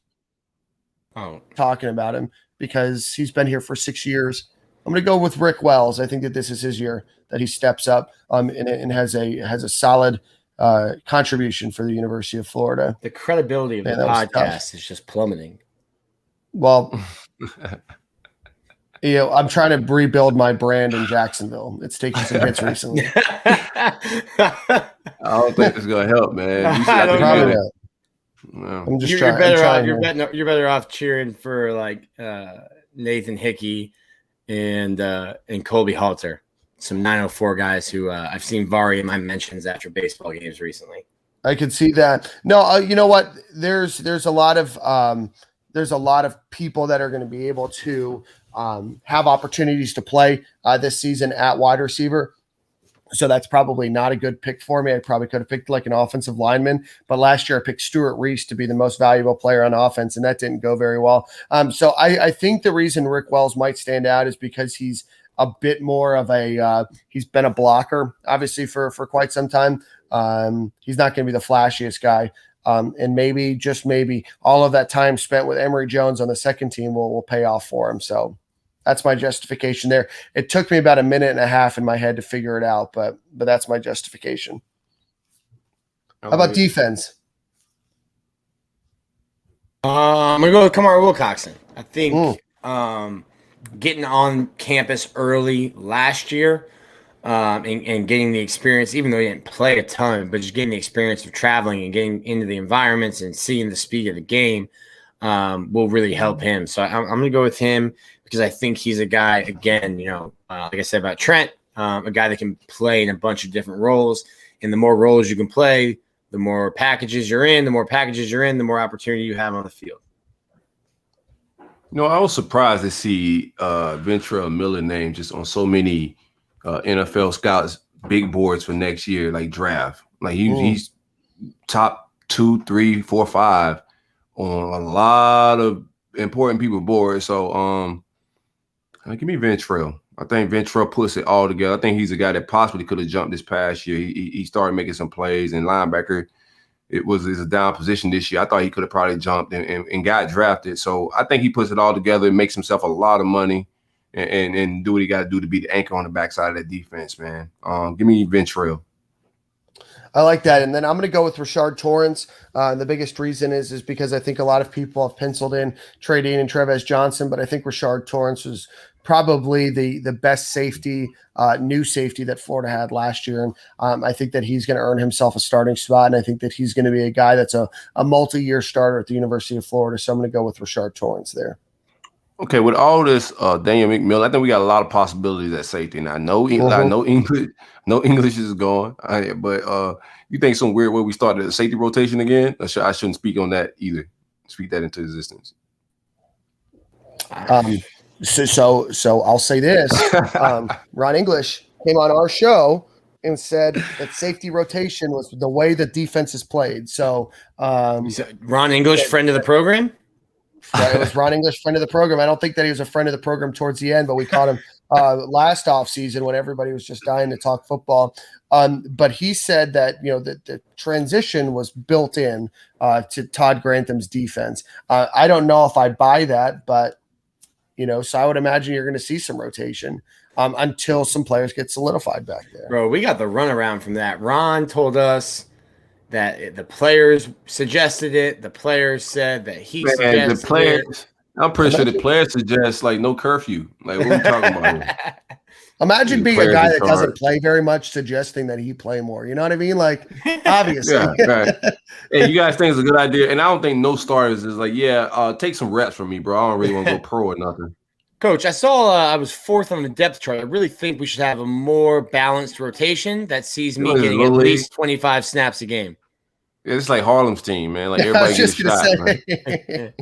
S2: talking about him because he's been here for 6 years. I'm gonna go with Rick Wells. I think that this is his year that he steps up and has a solid contribution for the University of Florida.
S3: The credibility of the podcast is just plummeting.
S2: Well, I'm trying to rebuild my brand in Jacksonville. It's taking some hits recently.
S1: I don't think it's gonna help, man.
S2: Probably not. No. I'm just trying.
S3: You're better off cheering for like Nathan Hickey and Colby Halter. Some 904 guys who I've seen Vari in my mentions after baseball games recently.
S2: I could see that. No, you know what? There's a lot of people that are going to be able to have opportunities to play this season at wide receiver. So that's probably not a good pick for me. I probably could have picked like an offensive lineman, but last year I picked Stuart Reese to be the most valuable player on offense, and that didn't go very well. So I think the reason Rick Wells might stand out is because he's a bit more of he's been a blocker, obviously, for quite some time. He's not going to be the flashiest guy. And maybe, just maybe, all of that time spent with Emory Jones on the second team will pay off for him. So that's my justification there. It took me about a minute and a half in my head to figure it out, but that's my justification. How about defense?
S3: I'm going to go with Kamar Wilcoxon. I think getting on campus early last year and getting the experience, even though he didn't play a ton, but just getting the experience of traveling and getting into the environments and seeing the speed of the game will really help him. So I'm going to go with him because I think he's a guy, again, like I said about Trent, a guy that can play in a bunch of different roles. And the more roles you can play, the more packages you're in, the more opportunity you have on the field.
S1: I was surprised to see Ventrell Miller name just on so many NFL scouts big boards for next year, like draft. Like he's top 2, 3, 4, 5 on a lot of important people boards. So give me Ventrell. I think Ventrell puts it all together. I think he's a guy that possibly could have jumped this past year. He started making some plays, and linebacker is a down position this year. I thought he could have probably jumped and got drafted. So I think he puts it all together and makes himself a lot of money and do what he got to do to be the anchor on the backside of that defense, man. Give me Ventrell.
S2: I like that. And then I'm going to go with Rashard Torrance. The biggest reason is because I think a lot of people have penciled in Trey Dean and Trevez Johnson, but I think Rashard Torrance was probably the best safety, new safety that Florida had last year. And I think that he's going to earn himself a starting spot. And I think that he's going to be a guy that's a multi-year starter at the University of Florida. So I'm going to go with Rashard Torrance there.
S1: Okay, with all this Daniel McMillan, I think we got a lot of possibilities at safety now. No English is gone, but you think some weird way we started the safety rotation again? I shouldn't speak on that either. Speak that into existence.
S2: So I'll say this: Ron English came on our show and said that safety rotation was the way that defense is played. So
S3: Ron English, friend of the program.
S2: It was Ron English, friend of the program. I don't think that he was a friend of the program towards the end, but we caught him last offseason when everybody was just dying to talk football. But he said that the transition was built in to Todd Grantham's defense. I don't know if I buy that, but so I would imagine you're going to see some rotation until some players get solidified back there.
S3: Bro, we got the runaround from that. Ron told us that the players suggested it. The players said that he suggested
S1: the players, it. I'm pretty sure the players suggest like no curfew. Like what are we talking about here?
S2: Imagine being a guy that doesn't play very much suggesting that he play more. You know what I mean? Like, obviously.
S1: Yeah, right. Hey, you guys think it's a good idea. And I don't think no starters is like, take some reps from me, bro. I don't really want to go pro or nothing.
S3: Coach, I saw I was 4th on the depth chart. I really think we should have a more balanced rotation that sees me getting at least 25 snaps a game.
S1: Yeah, it's like Harlem's team, man. Like everybody gets a shot, man.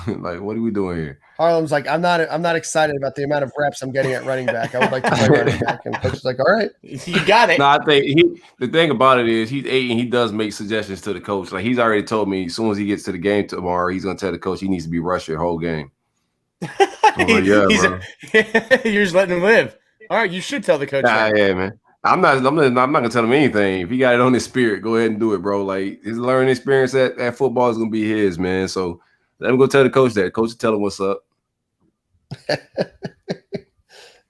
S1: Like, what are we doing here?
S2: Harlem's like, I'm not excited about the amount of reps I'm getting at running back. I would like to play running back. And coach is like, all right,
S3: you got it.
S1: No, I think the thing about it is he's 8 and he does make suggestions to the coach. Like he's already told me as soon as he gets to the game tomorrow, he's gonna tell the coach he needs to be rushed the whole game. Like, bro.
S3: You're just letting him live. All right, you should tell the coach.
S1: Yeah, man. I'm not gonna tell him anything. If he got it on his spirit, go ahead and do it, bro. Like his learning experience at football is gonna be his, man. So let him go tell the coach that. Coach will tell him what's up.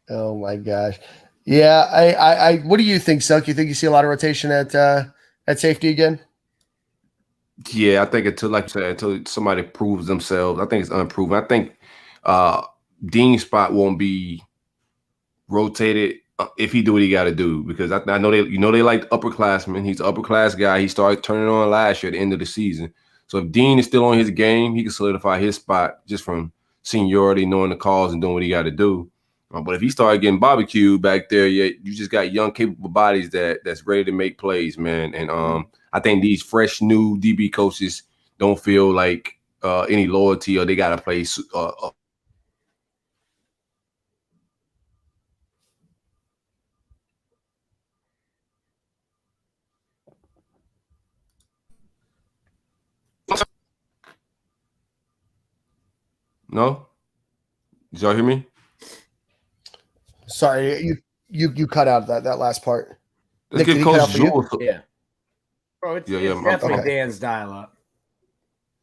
S2: Oh my gosh. Yeah, I what do you think, Silk? You think you see a lot of rotation at safety again?
S1: Yeah, I think until somebody proves themselves, I think it's unproven. I think Dean's spot won't be rotated if he do what he got to do, because I know they like upperclassmen. He's an upper class guy. He started turning on last year at the end of the season. So if Dean is still on his game, he can solidify his spot just from seniority, knowing the calls and doing what he got to do. But if he started getting barbecued back there, you just got young, capable bodies that's ready to make plays, man. And I think these fresh new DB coaches don't feel like any loyalty or they got to play No? Did y'all hear me?
S2: Sorry, you cut out that last part.
S1: Let's
S2: Nick,
S1: get Coach Jewell.
S3: Yeah. Bro, it's definitely Dan's dial-up.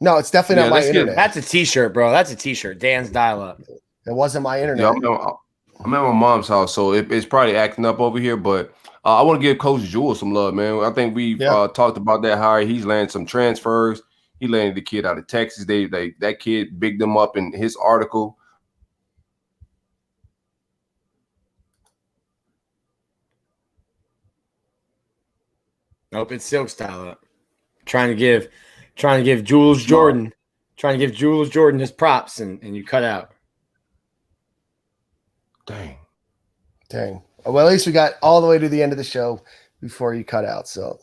S2: No, it's definitely not my internet.
S3: That's a T-shirt, bro. That's a T-shirt. Dan's dial-up.
S2: It wasn't my internet.
S1: Yeah, I'm at my mom's house, so it's probably acting up over here, but I want to give Coach Jewell some love, man. I think we've talked about that hire. He's landed some transfers. He landed the kid out of Texas. That kid bigged them up in his article.
S3: Nope, it's Silk style up. Trying to give Jules Jordan his props, and you cut out.
S1: Dang.
S2: Well, at least we got all the way to the end of the show before you cut out. So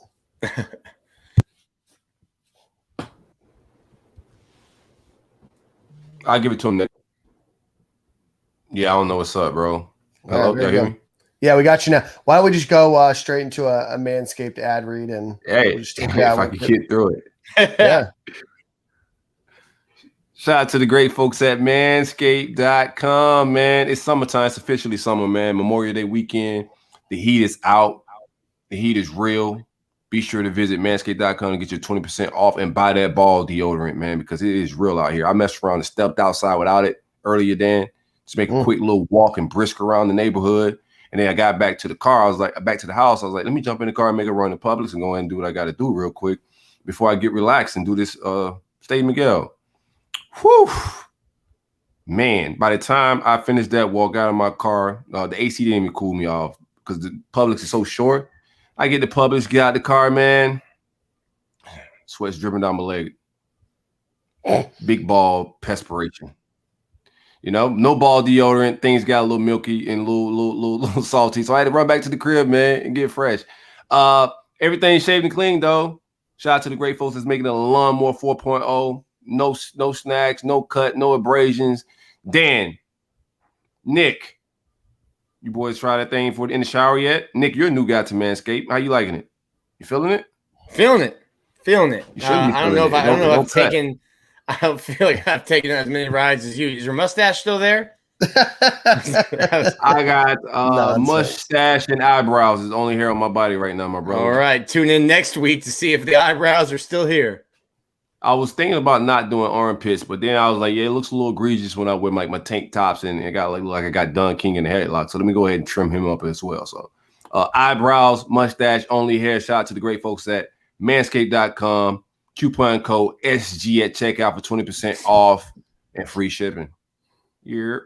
S1: I'll give it to him. Yeah, I don't know what's up, bro. Hello,
S2: right,
S1: y'all hear me?
S2: Yeah, we got you now. Why don't we just go straight into a Manscaped ad read and
S1: hey,
S2: we'll just
S1: if I can get through it.
S2: Yeah.
S1: Shout out to the great folks at manscaped.com, man. It's summertime. It's officially summer, man. Memorial Day weekend. The heat is out. The heat is real. Be sure to visit manscaped.com and get your 20% off and buy that ball deodorant, man, because it is real out here. I messed around and stepped outside without it earlier, Dan. Just make a quick little walk and brisk around the neighborhood. And then I got back to the car. I was like, back to the house. I was like, let me jump in the car and make a run to Publix and go ahead and do what I got to do real quick before I get relaxed and do this State Miguel. Whew. Man, by the time I finished that walk out of my car, the AC didn't even cool me off because the Publix is so short. I get to Publix, get out the car, man. Sweat's dripping down my leg. Big ball perspiration. You know, no ball deodorant. Things got a little milky and a little salty. So I had to run back to the crib, man, and get fresh. Everything shaved and clean, though. Shout out to the great folks that's making a Lawnmower 4.0. No snacks, no cut, no abrasions. Dan, Nick, you boys try that thing in the shower yet? Nick, you're a new guy to Manscaped. How you liking it? You feeling it?
S3: Feeling it.
S1: You shouldn't be
S3: I don't know if
S1: it.
S3: I don't feel like I've taken as many rides as you. Is your mustache still there?
S1: I got mustache and eyebrows is only hair on my body right now, my brother.
S3: All right, tune in next week to see if the eyebrows are still here.
S1: I was thinking about not doing armpits, but then I was like, yeah, it looks a little egregious when I wear like my tank tops and it got like I got Don King in the headlock. So let me go ahead and trim him up as well. So eyebrows, mustache, only hair. Shout out to the great folks at manscaped.com. Coupon code SG at checkout for 20% off and free shipping.
S2: Yep.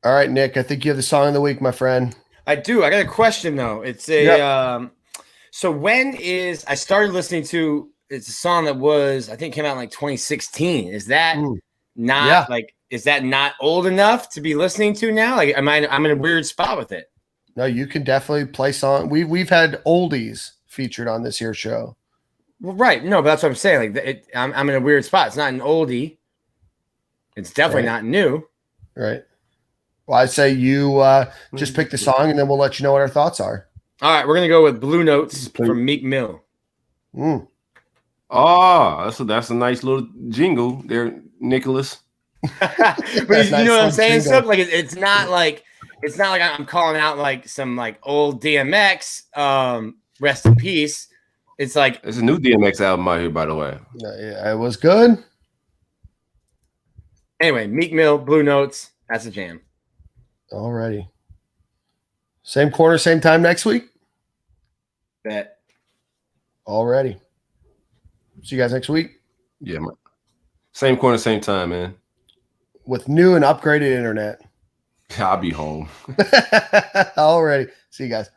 S2: All right, Nick, I think you have the song of the week, my friend.
S3: I do. I got a question, though. It's so when is I started listening to it's a song that I think came out in like 2016. Is that is that not old enough to be listening to now? Like, I'm in a weird spot with it.
S2: No, you can definitely play song. We've had oldies featured on this here show.
S3: Well, right. No, but that's what I'm saying. Like, I'm in a weird spot. It's not an oldie. It's definitely not new.
S2: Right. Well, I'd say you just pick the song, and then we'll let you know what our thoughts are.
S3: All right, we're gonna go with Blue Notes from Meek Mill.
S1: Oh, that's a nice little jingle there, Nicholas.
S3: But you know what I'm saying? So like it's not like I'm calling out like some like old DMX. Rest in peace. It's like
S1: there's a new DMX album out here, by the way.
S2: Yeah, it was good.
S3: Anyway, Meek Mill, Blue Notes. That's a jam.
S2: Alrighty. Same corner, same time next week.
S3: Bet.
S2: Alrighty. See you guys next week.
S1: Yeah, man. Same corner, same time, man.
S2: With new and upgraded internet.
S1: I'll be home.
S2: Alrighty. See you guys.